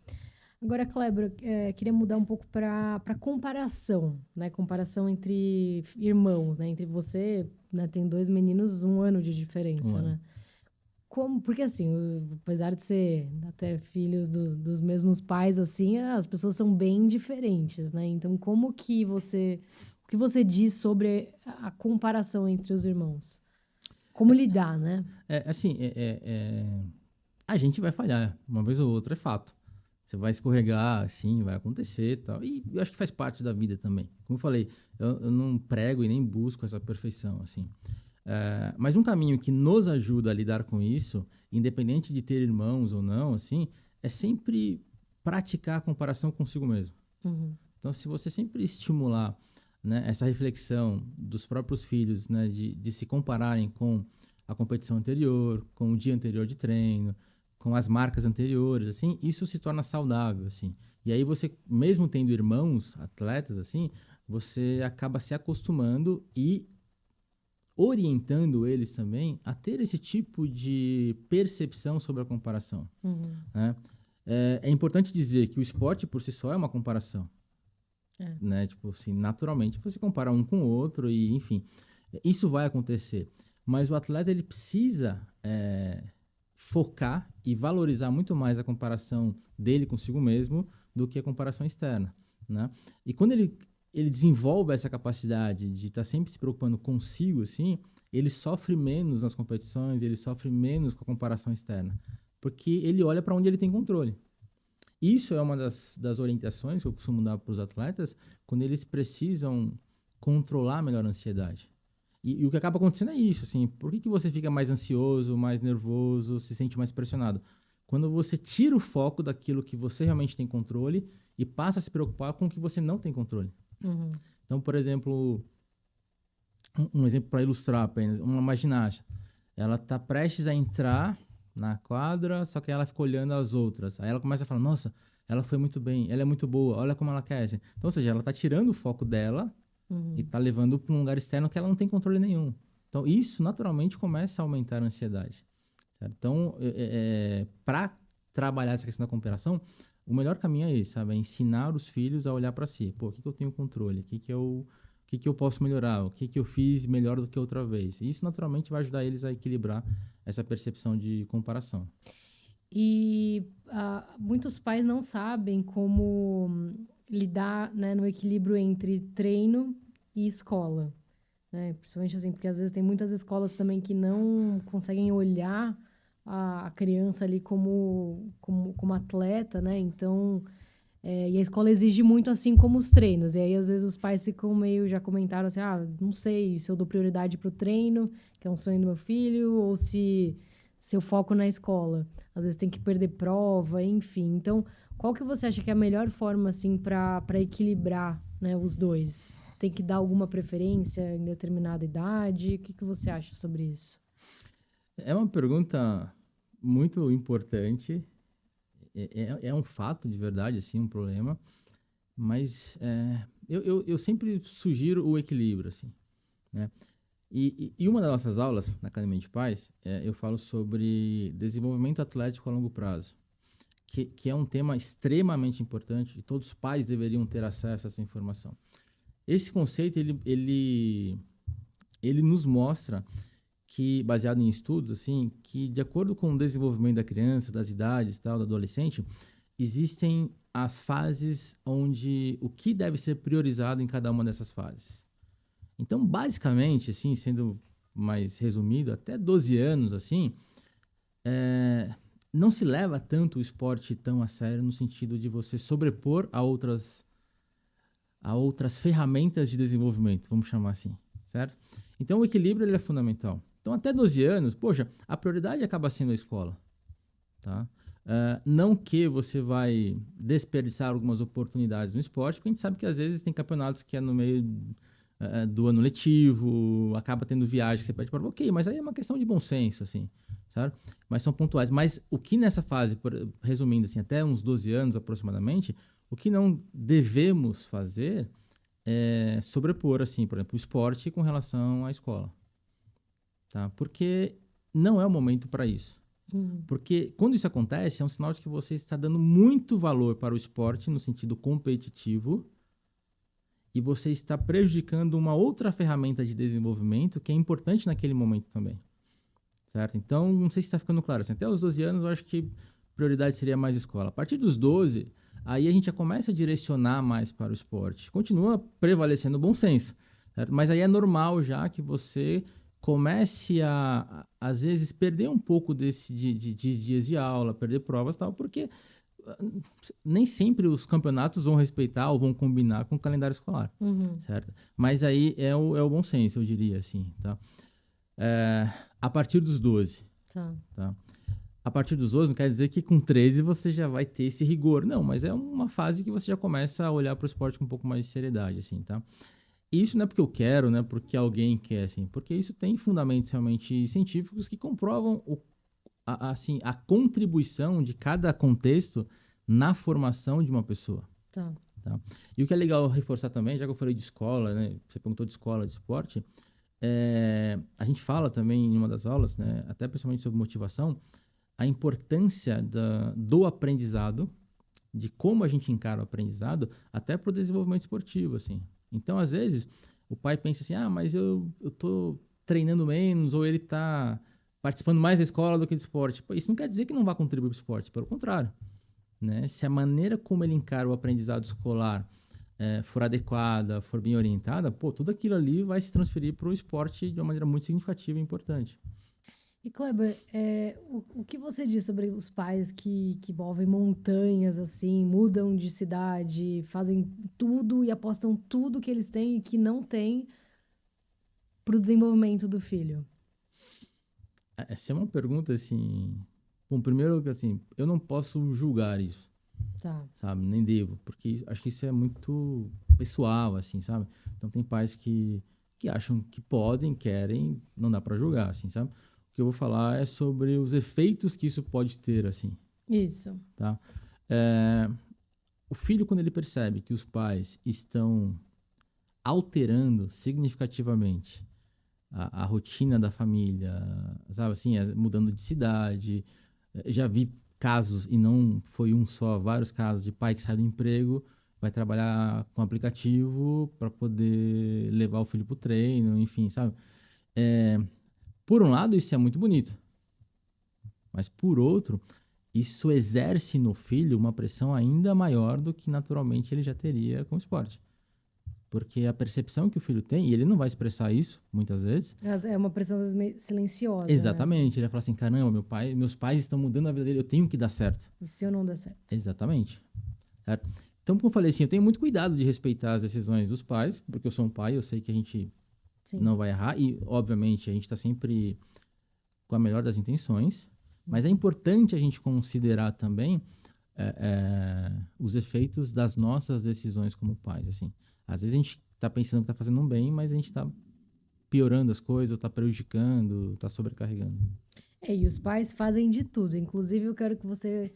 Agora, Kleber, queria mudar um pouco para comparação, né? Comparação entre irmãos, né? Entre você, né? Tem 2 meninos, 1 ano de diferença, né? Porque assim, apesar de ser até filhos dos mesmos pais, assim, as pessoas são bem diferentes, né? Então, o que você diz sobre a comparação entre os irmãos? Como lidar, né? A gente vai falhar, uma vez ou outra, é fato. Você vai escorregar, assim, vai acontecer e tal. E eu acho que faz parte da vida também. Como eu falei, eu não prego e nem busco essa perfeição, assim. Mas um caminho que nos ajuda a lidar com isso, independente de ter irmãos ou não, assim, é sempre praticar a comparação consigo mesmo. Uhum. Então, se você sempre estimular, né, essa reflexão dos próprios filhos, né, de se compararem com a competição anterior, com o dia anterior de treino, com as marcas anteriores, assim, isso se torna saudável, assim. E aí você, mesmo tendo irmãos atletas, assim, você acaba se acostumando e orientando eles também a ter esse tipo de percepção sobre a comparação. Uhum. Né? É importante dizer que o esporte por si só é uma comparação. Né? Tipo assim, naturalmente você compara um com o outro e, enfim, isso vai acontecer. Mas o atleta ele precisa focar e valorizar muito mais a comparação dele consigo mesmo do que a comparação externa. Né? E quando ele desenvolve essa capacidade de estar sempre se preocupando consigo, assim, ele sofre menos nas competições, ele sofre menos com a comparação externa, porque ele olha para onde ele tem controle. Isso é uma das orientações que eu costumo dar para os atletas quando eles precisam controlar melhor a ansiedade. E o que acaba acontecendo é isso, assim, por que você fica mais ansioso, mais nervoso, se sente mais pressionado? Quando você tira o foco daquilo que você realmente tem controle e passa a se preocupar com o que você não tem controle. Uhum. Então, por exemplo, um exemplo para ilustrar apenas, uma ginasta, ela está prestes a entrar na quadra, só que ela fica olhando as outras. Aí ela começa a falar, nossa, ela foi muito bem, ela é muito boa, olha como ela quer. Então, ou seja, ela está tirando o foco dela e está levando para um lugar externo que ela não tem controle nenhum. Então, isso naturalmente começa a aumentar a ansiedade. Certo? Então, para trabalhar essa questão da comparação, o melhor caminho é esse, sabe? É ensinar os filhos a olhar para si. Pô, o que eu tenho controle? O que eu posso melhorar? O que eu fiz melhor do que outra vez? E isso, naturalmente, vai ajudar eles a equilibrar essa percepção de comparação. E muitos pais não sabem como lidar, né, no equilíbrio entre treino e escola. né? Principalmente assim, porque às vezes tem muitas escolas também que não conseguem olhar a criança ali como atleta, né? Então, e a escola exige muito assim como os treinos. E aí, às vezes, os pais ficam meio, já comentaram assim, não sei se eu dou prioridade pro treino, que é um sonho do meu filho, ou se eu foco na escola. Às vezes tem que perder prova, enfim. Então, qual que você acha que é a melhor forma, assim, para equilibrar, né, os dois? Tem que dar alguma preferência em determinada idade? O que você acha sobre isso? É uma pergunta muito importante. É um fato de verdade, assim, um problema. Mas eu sempre sugiro o equilíbrio, assim, né? E uma das nossas aulas na Academia de Paz, eu falo sobre desenvolvimento atlético a longo prazo, que é um tema extremamente importante e todos os pais deveriam ter acesso a essa informação. Esse conceito, ele nos mostra que, baseado em estudos, assim, que de acordo com o desenvolvimento da criança, das idades, tal, do adolescente, existem as fases onde o que deve ser priorizado em cada uma dessas fases. Então, basicamente, assim, sendo mais resumido, até 12 anos, assim, não se leva tanto o esporte tão a sério no sentido de você sobrepor a outras ferramentas de desenvolvimento, vamos chamar assim, certo? Então, o equilíbrio ele é fundamental. Então, até 12 anos, poxa, a prioridade acaba sendo a escola, tá? Não que você vai desperdiçar algumas oportunidades no esporte, porque a gente sabe que às vezes tem campeonatos que é no meio do ano letivo, acaba tendo viagem que você pede para... Ok, mas aí é uma questão de bom senso, assim, sabe? Mas são pontuais. Mas o que nessa fase, resumindo assim, até uns 12 anos aproximadamente, o que não devemos fazer é sobrepor, assim, por exemplo, o esporte com relação à escola, tá? Porque não é o momento para isso. Porque quando isso acontece, é um sinal de que você está dando muito valor para o esporte no sentido competitivo e você está prejudicando uma outra ferramenta de desenvolvimento que é importante naquele momento também, certo? Então, não sei se está ficando claro. Assim, até os 12 anos, eu acho que prioridade seria mais escola. A partir dos 12, aí a gente já começa a direcionar mais para o esporte. Continua prevalecendo o bom senso, certo? Mas aí é normal já que você comece às vezes, perder um pouco de dias de aula, perder provas e tal, porque nem sempre os campeonatos vão respeitar ou vão combinar com o calendário escolar, certo? Mas aí é o bom senso, eu diria assim, tá? A partir dos 12, tá? A partir dos 12 não quer dizer que com 13 você já vai ter esse rigor, não, mas é uma fase que você já começa a olhar para o esporte com um pouco mais de seriedade, assim, tá? Isso não é porque eu quero, né? Porque alguém quer, assim, porque isso tem fundamentos realmente científicos que comprovam assim, a contribuição de cada contexto na formação de uma pessoa. Tá. E o que é legal reforçar também, já que eu falei de escola, né? Você perguntou de escola, de esporte, a gente fala também em uma das aulas, né? Até principalmente sobre motivação, a importância do aprendizado, de como a gente encara o aprendizado, até para o desenvolvimento esportivo, assim. Então, às vezes, o pai pensa assim, mas eu tô treinando menos, ou ele tá participando mais da escola do que do esporte. Pô, isso não quer dizer que não vai contribuir para o esporte, pelo contrário, né? Se a maneira como ele encara o aprendizado escolar for adequada, for bem orientada, tudo aquilo ali vai se transferir para o esporte de uma maneira muito significativa e importante. E, Kleber, o que você diz sobre os pais que movem montanhas, assim, mudam de cidade, fazem tudo e apostam tudo que eles têm e que não têm para o desenvolvimento do filho? Essa é uma pergunta, assim... Bom, primeiro, assim, eu não posso julgar isso, sabe? Nem devo, porque acho que isso é muito pessoal, assim, sabe? Então, tem pais que acham que podem, querem, não dá para julgar, assim, sabe? O que eu vou falar é sobre os efeitos que isso pode ter, assim. Isso. Tá? O filho, quando ele percebe que os pais estão alterando significativamente a rotina da família, sabe assim, mudando de cidade, já vi casos, e não foi um só, vários casos de pai que sai do emprego, vai trabalhar com aplicativo para poder levar o filho para o treino, enfim, sabe? Por um lado, isso é muito bonito. Mas, por outro, isso exerce no filho uma pressão ainda maior do que naturalmente ele já teria com o esporte. Porque a percepção que o filho tem, e ele não vai expressar isso, muitas vezes. É uma pressão às vezes, meio silenciosa. Exatamente. Ele vai falar assim, caramba, meus pais estão mudando a vida dele, eu tenho que dar certo. E se eu não der certo? Exatamente. Certo? Então, como eu falei assim, eu tenho muito cuidado de respeitar as decisões dos pais, porque eu sou um pai, eu sei que a gente Sim. não vai errar, e, obviamente, a gente está sempre com a melhor das intenções, mas é importante a gente considerar também os efeitos das nossas decisões como pais, assim. Às vezes a gente está pensando que está fazendo um bem, mas a gente está piorando as coisas, está prejudicando, está sobrecarregando. E os pais fazem de tudo. Inclusive, eu quero que você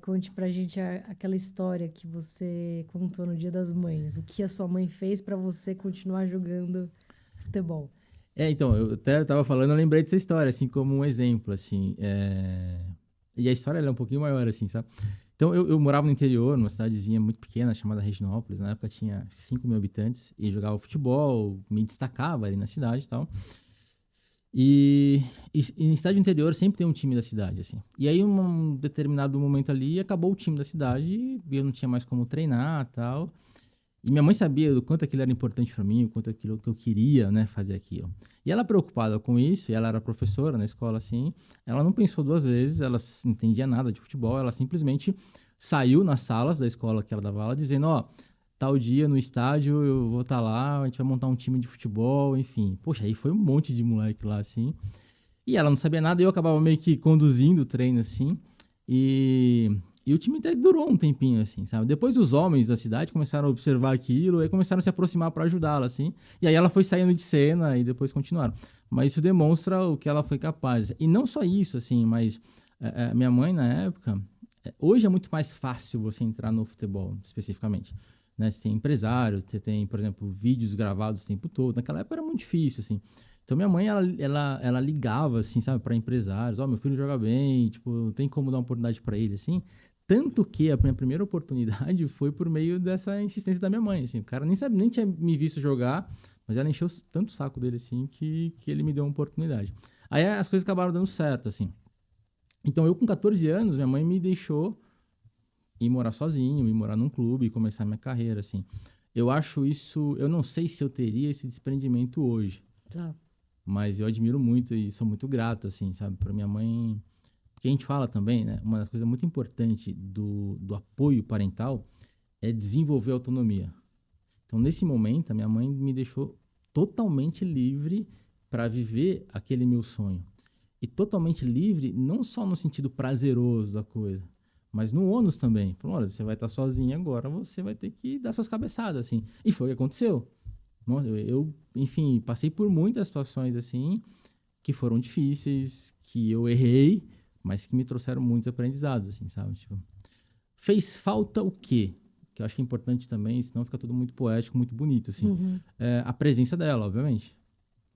conte pra gente aquela história que você contou no Dia das Mães. O que a sua mãe fez pra você continuar jogando futebol. Então, eu até estava falando, eu lembrei dessa história, assim, como um exemplo, assim. E a história ela é um pouquinho maior, assim, sabe? Então, eu morava no interior, numa cidadezinha muito pequena, chamada Reginópolis. Na época tinha 5 mil habitantes e jogava futebol, me destacava ali na cidade e tal. E em cidade interior sempre tem um time da cidade, assim. E aí, um determinado momento ali, acabou o time da cidade e eu não tinha mais como treinar e tal. E minha mãe sabia do quanto aquilo era importante para mim, o quanto aquilo que eu queria, né, fazer aquilo. E ela preocupada com isso, e ela era professora na escola, assim, ela não pensou duas vezes, ela não entendia nada de futebol, ela simplesmente saiu nas salas da escola que ela dava aula, dizendo, tal dia no estádio eu vou estar lá, a gente vai montar um time de futebol, enfim. Poxa, aí foi um monte de moleque lá, assim. E ela não sabia nada, e eu acabava meio que conduzindo o treino, assim, e o time até durou um tempinho, assim, sabe? Depois os homens da cidade começaram a observar aquilo e começaram a se aproximar para ajudá-la, assim. E aí ela foi saindo de cena e depois continuaram. Mas isso demonstra o que ela foi capaz. E não só isso, assim, mas minha mãe, na época... hoje é muito mais fácil você entrar no futebol, especificamente. Né? Você tem empresário, você tem, por exemplo, vídeos gravados o tempo todo. Naquela época era muito difícil, assim. Então, minha mãe, ela ligava, assim, sabe, para empresários. Meu filho joga bem, tipo, tem como dar uma oportunidade para ele, assim. Tanto que a minha primeira oportunidade foi por meio dessa insistência da minha mãe, assim. O cara nem tinha me visto jogar, mas ela encheu tanto o saco dele, assim, que ele me deu uma oportunidade. Aí as coisas acabaram dando certo, assim. Então, eu com 14 anos, minha mãe me deixou ir morar sozinho, ir morar num clube, começar minha carreira, assim. Eu acho isso... Eu não sei se eu teria esse desprendimento hoje. Tá. Mas eu admiro muito e sou muito grato, assim, sabe? Pra minha mãe... Porque a gente fala também, né? Uma das coisas muito importantes do apoio parental é desenvolver a autonomia. Então, nesse momento, a minha mãe me deixou totalmente livre para viver aquele meu sonho. E totalmente livre, não só no sentido prazeroso da coisa, mas no ônus também. Falou, olha, você vai estar sozinho agora, você vai ter que dar suas cabeçadas, assim. E foi o que aconteceu. Eu, enfim, passei por muitas situações, assim, que foram difíceis, que eu errei, mas que me trouxeram muitos aprendizados, assim, sabe? Tipo, fez falta o quê? Que eu acho que é importante também, senão fica tudo muito poético, muito bonito, assim. Uhum. A presença dela, obviamente.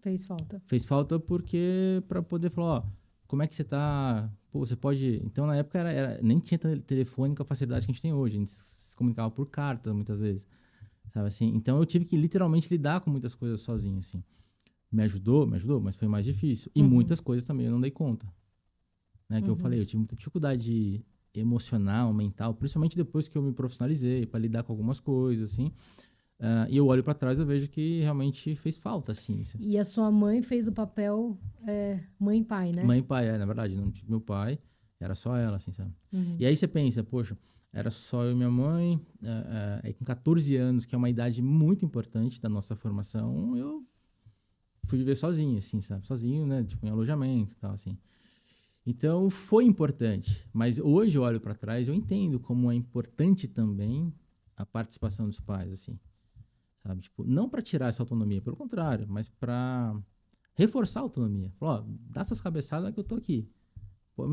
Fez falta. Fez falta porque, para poder falar, como é que você tá? Pô, você pode... Então, na época, nem tinha telefone com a facilidade que a gente tem hoje. A gente se comunicava por carta, muitas vezes. Sabe, assim? Então, eu tive que, literalmente, lidar com muitas coisas sozinho, assim. Me ajudou, mas foi mais difícil. E muitas coisas também eu não dei conta. Né, que eu falei, eu tive muita dificuldade emocional, mental, principalmente depois que eu me profissionalizei, para lidar com algumas coisas, assim. E eu olho para trás e eu vejo que realmente fez falta, assim. E a sua mãe fez o papel mãe e pai, né? Mãe e pai, na verdade, não tive meu pai, era só ela, assim, sabe? E aí você pensa, poxa, era só eu e minha mãe, com 14 anos, que é uma idade muito importante da nossa formação, eu fui viver sozinho, assim, sabe? Sozinho, né? Tipo, em alojamento e tal, assim. Então, foi importante. Mas hoje eu olho para trás, eu entendo como é importante também a participação dos pais, assim. Sabe? Tipo, não para tirar essa autonomia, pelo contrário, mas para reforçar a autonomia. Falar, dá suas cabeçadas que eu tô aqui. Pô,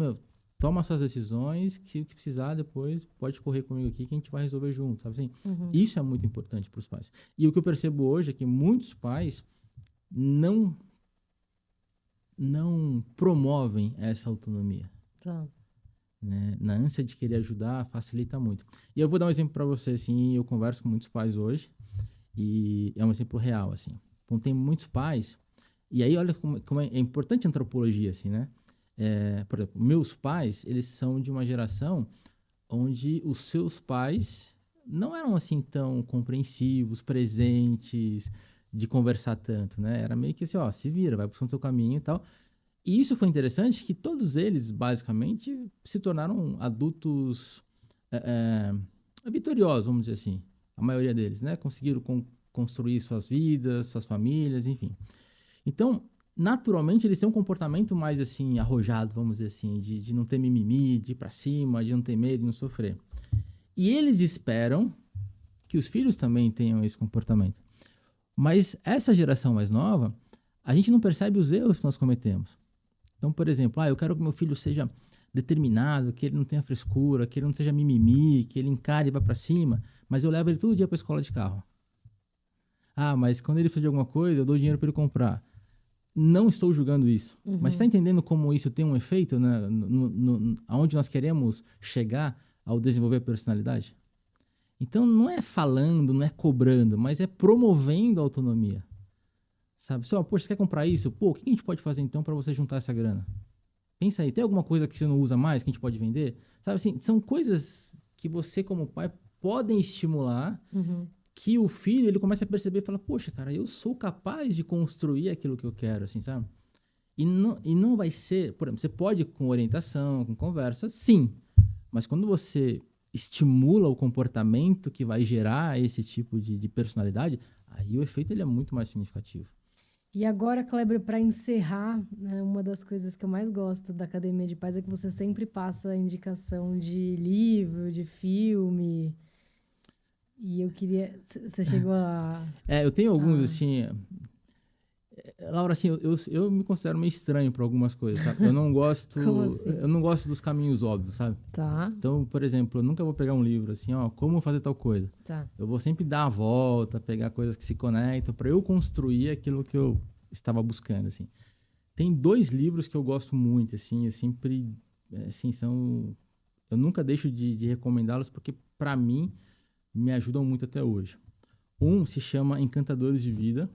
toma suas decisões, que o que precisar depois pode correr comigo aqui que a gente vai resolver junto, sabe assim? Isso é muito importante para os pais. E o que eu percebo hoje é que muitos pais não promovem essa autonomia. Tá. Né? Na ânsia de querer ajudar, facilita muito. E eu vou dar um exemplo para você, assim, eu converso com muitos pais hoje, e é um exemplo real, assim. Então, tem muitos pais, e aí olha como é importante a antropologia, assim, né? Por exemplo, meus pais, eles são de uma geração onde os seus pais não eram assim tão compreensivos, presentes, de conversar tanto, né? Era meio que assim, ó, se vira, vai pro seu caminho e tal. E isso foi interessante que todos eles, basicamente, se tornaram adultos vitoriosos, vamos dizer assim. A maioria deles, né? Conseguiram construir suas vidas, suas famílias, enfim. Então, naturalmente, eles têm um comportamento mais, assim, arrojado, vamos dizer assim, de não ter mimimi, de ir pra cima, de não ter medo, de não sofrer. E eles esperam que os filhos também tenham esse comportamento. Mas essa geração mais nova, a gente não percebe os erros que nós cometemos. Então, por exemplo, eu quero que meu filho seja determinado, que ele não tenha frescura, que ele não seja mimimi, que ele encare e vá pra cima, mas eu levo ele todo dia pra escola de carro. Mas quando ele precisa de alguma coisa, eu dou dinheiro para ele comprar. Não estou julgando isso. Mas está entendendo como isso tem um efeito, né, aonde nós queremos chegar ao desenvolver a personalidade? Então, não é falando, não é cobrando, mas é promovendo a autonomia. Sabe? Poxa, você quer comprar isso? Pô, o que a gente pode fazer então para você juntar essa grana? Pensa aí, tem alguma coisa que você não usa mais que a gente pode vender? Sabe assim, são coisas que você como pai podem estimular que o filho ele começa a perceber e fala, poxa, cara, eu sou capaz de construir aquilo que eu quero, assim, sabe? E não vai ser, por exemplo, você pode com orientação, com conversa, sim, mas quando você estimula o comportamento que vai gerar esse tipo de personalidade, aí o efeito ele é muito mais significativo. E agora, Kleber, para encerrar, né, uma das coisas que eu mais gosto da Academia de Paz é que você sempre passa a indicação de livro, de filme. E eu queria. Você chegou a. Eu tenho alguns, assim. Laura, assim, eu me considero meio estranho para algumas coisas, sabe? Eu não gosto. Como assim? Eu não gosto dos caminhos óbvios, sabe? Tá, Então, por exemplo, eu nunca vou pegar um livro assim, como fazer tal coisa. tá. Eu vou sempre dar a volta, pegar coisas que se conectam para eu construir aquilo que eu estava buscando, assim. Tem 2 livros que eu gosto muito, assim, eu sempre, assim, eu nunca deixo de recomendá-los porque para mim me ajudam muito até hoje. Um se chama Encantadores de Vida,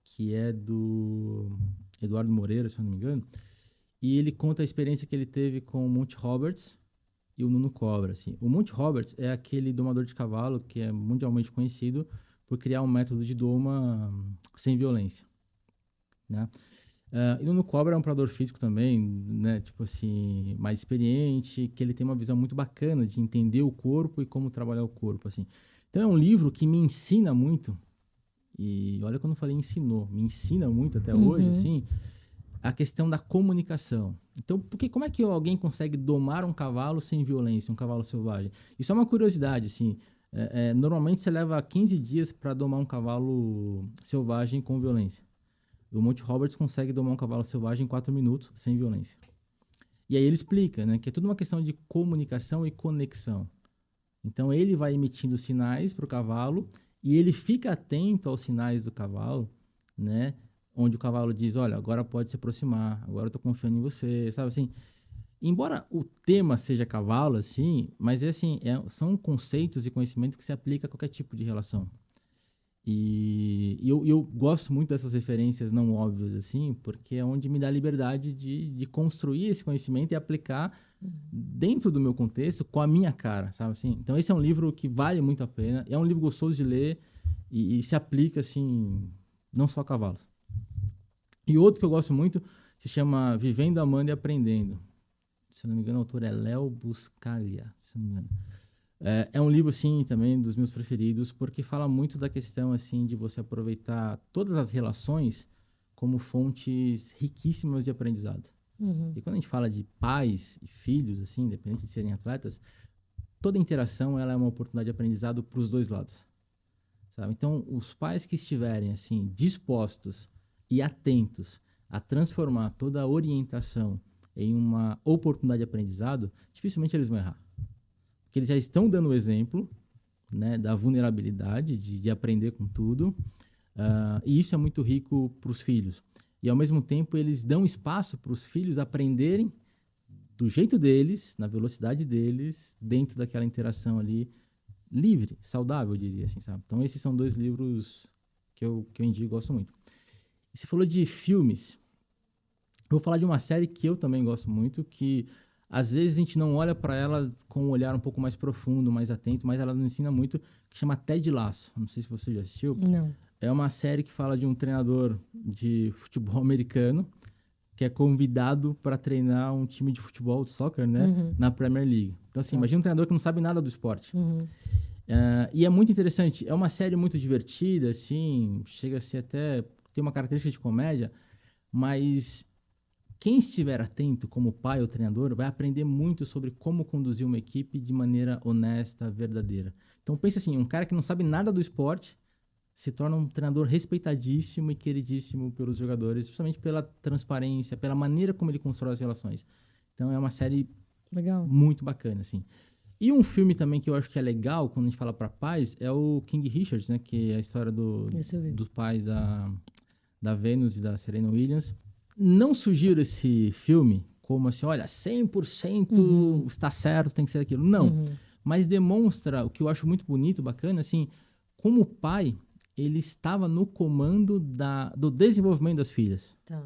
que é do Eduardo Moreira, se eu não me engano, e ele conta a experiência que ele teve com o Monty Roberts e o Nuno Cobra, assim. O Monty Roberts é aquele domador de cavalo que é mundialmente conhecido por criar um método de doma sem violência, né? E o Nuno Cobra é um preparador físico também, né? Tipo assim, mais experiente, que ele tem uma visão muito bacana de entender o corpo e como trabalhar o corpo, assim. Então é um livro que me ensina muito, e olha quando eu falei ensinou, me ensina muito até hoje, assim, a questão da comunicação. Então, como é que alguém consegue domar um cavalo sem violência, um cavalo selvagem? Isso é uma curiosidade, assim. Normalmente você leva 15 dias para domar um cavalo selvagem com violência. O Monty Roberts consegue domar um cavalo selvagem em 4 minutos sem violência. E aí ele explica, né, que é tudo uma questão de comunicação e conexão. Então ele vai emitindo sinais para o cavalo e ele fica atento aos sinais do cavalo, né? Onde o cavalo diz, olha, agora pode se aproximar, agora eu estou confiando em você, sabe assim? Embora o tema seja cavalo, assim, mas são conceitos e conhecimento que se aplica a qualquer tipo de relação. E eu gosto muito dessas referências não óbvias, assim, porque é onde me dá a liberdade de construir esse conhecimento e aplicar dentro do meu contexto, com a minha cara, sabe assim? Então esse é um livro que vale muito a pena, é um livro gostoso de ler e se aplica, assim, não só a cavalos. E outro que eu gosto muito se chama Vivendo, Amando e Aprendendo. Se eu não me engano, o autor é Léo Buscaglia, se não me engano. É um livro, sim, também dos meus preferidos, porque fala muito da questão, assim, de você aproveitar todas as relações como fontes riquíssimas de aprendizado. E quando a gente fala de pais e filhos, assim, independente de serem atletas, toda interação ela é uma oportunidade de aprendizado para os 2 lados, sabe? Então, os pais que estiverem, assim, dispostos e atentos a transformar toda a orientação em uma oportunidade de aprendizado, dificilmente eles vão errar. Porque eles já estão dando o exemplo, né, da vulnerabilidade, de aprender com tudo, e isso é muito rico para os filhos. E, ao mesmo tempo, eles dão espaço para os filhos aprenderem do jeito deles, na velocidade deles, dentro daquela interação ali, livre, saudável, eu diria assim, sabe? Então, esses são 2 livros que eu indico e gosto muito. E você falou de filmes. Eu vou falar de uma série que eu também gosto muito, que às vezes a gente não olha para ela com um olhar um pouco mais profundo, mais atento, mas ela nos ensina muito, que chama Ted Lasso. Não sei se você já assistiu. Não. É uma série que fala de um treinador de futebol americano que é convidado para treinar um time de futebol, de soccer, né? Na Premier League. Então, assim, imagina um treinador que não sabe nada do esporte. E é muito interessante. É uma série muito divertida, assim, chega a ser até... tem uma característica de comédia, mas quem estiver atento como pai ou treinador vai aprender muito sobre como conduzir uma equipe de maneira honesta, verdadeira. Então, pensa assim, um cara que não sabe nada do esporte se torna um treinador respeitadíssimo e queridíssimo pelos jogadores, justamente pela transparência, pela maneira como ele constrói as relações. Então, é uma série muito bacana, assim. E um filme também que eu acho que é legal, quando a gente fala para pais, é o King Richard, né? Que é a história dos pais da Venus e da Serena Williams. Não sugiro esse filme como assim, olha, 100% está certo, tem que ser aquilo. Não. Mas demonstra o que eu acho muito bonito, bacana, assim, como pai, ele estava no comando do desenvolvimento das filhas. Tá.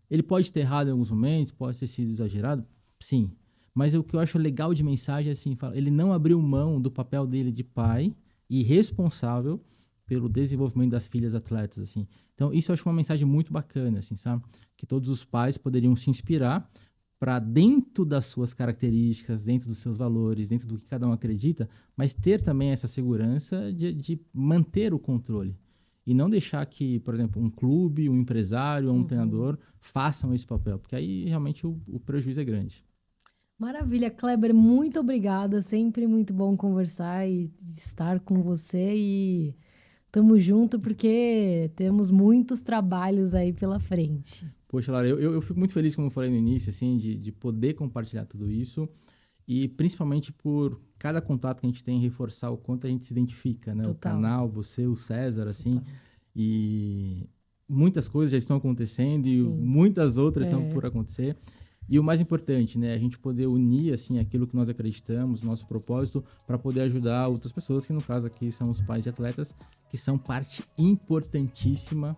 Ele pode ter errado em alguns momentos, pode ter sido exagerado, sim. Mas o que eu acho legal de mensagem é assim, ele não abriu mão do papel dele de pai e responsável pelo desenvolvimento das filhas atletas, assim. Então, isso eu acho uma mensagem muito bacana, assim, sabe? Que todos os pais poderiam se inspirar para, dentro das suas características, dentro dos seus valores, dentro do que cada um acredita, mas ter também essa segurança de manter o controle. E não deixar que, por exemplo, um clube, um empresário ou um treinador façam esse papel, porque aí realmente o prejuízo é grande. Maravilha, Kleber, muito obrigada. Sempre muito bom conversar e estar com você. E tamo junto porque temos muitos trabalhos aí pela frente. Poxa, Lara, eu fico muito feliz, como eu falei no início, assim, de poder compartilhar tudo isso e principalmente por cada contato que a gente tem, reforçar o quanto a gente se identifica, né? Total. O canal, você, o César, assim, Total. E muitas coisas já estão acontecendo e Sim. muitas outras estão por acontecer. E o mais importante, né, a gente poder unir, assim, aquilo que nós acreditamos, nosso propósito, para poder ajudar outras pessoas, que no caso aqui são os pais de atletas, que são parte importantíssima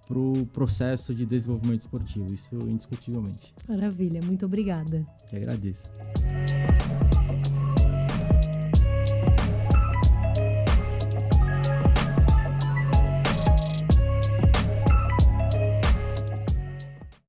para o processo de desenvolvimento esportivo, isso indiscutivelmente. Maravilha, muito obrigada. Que agradeço.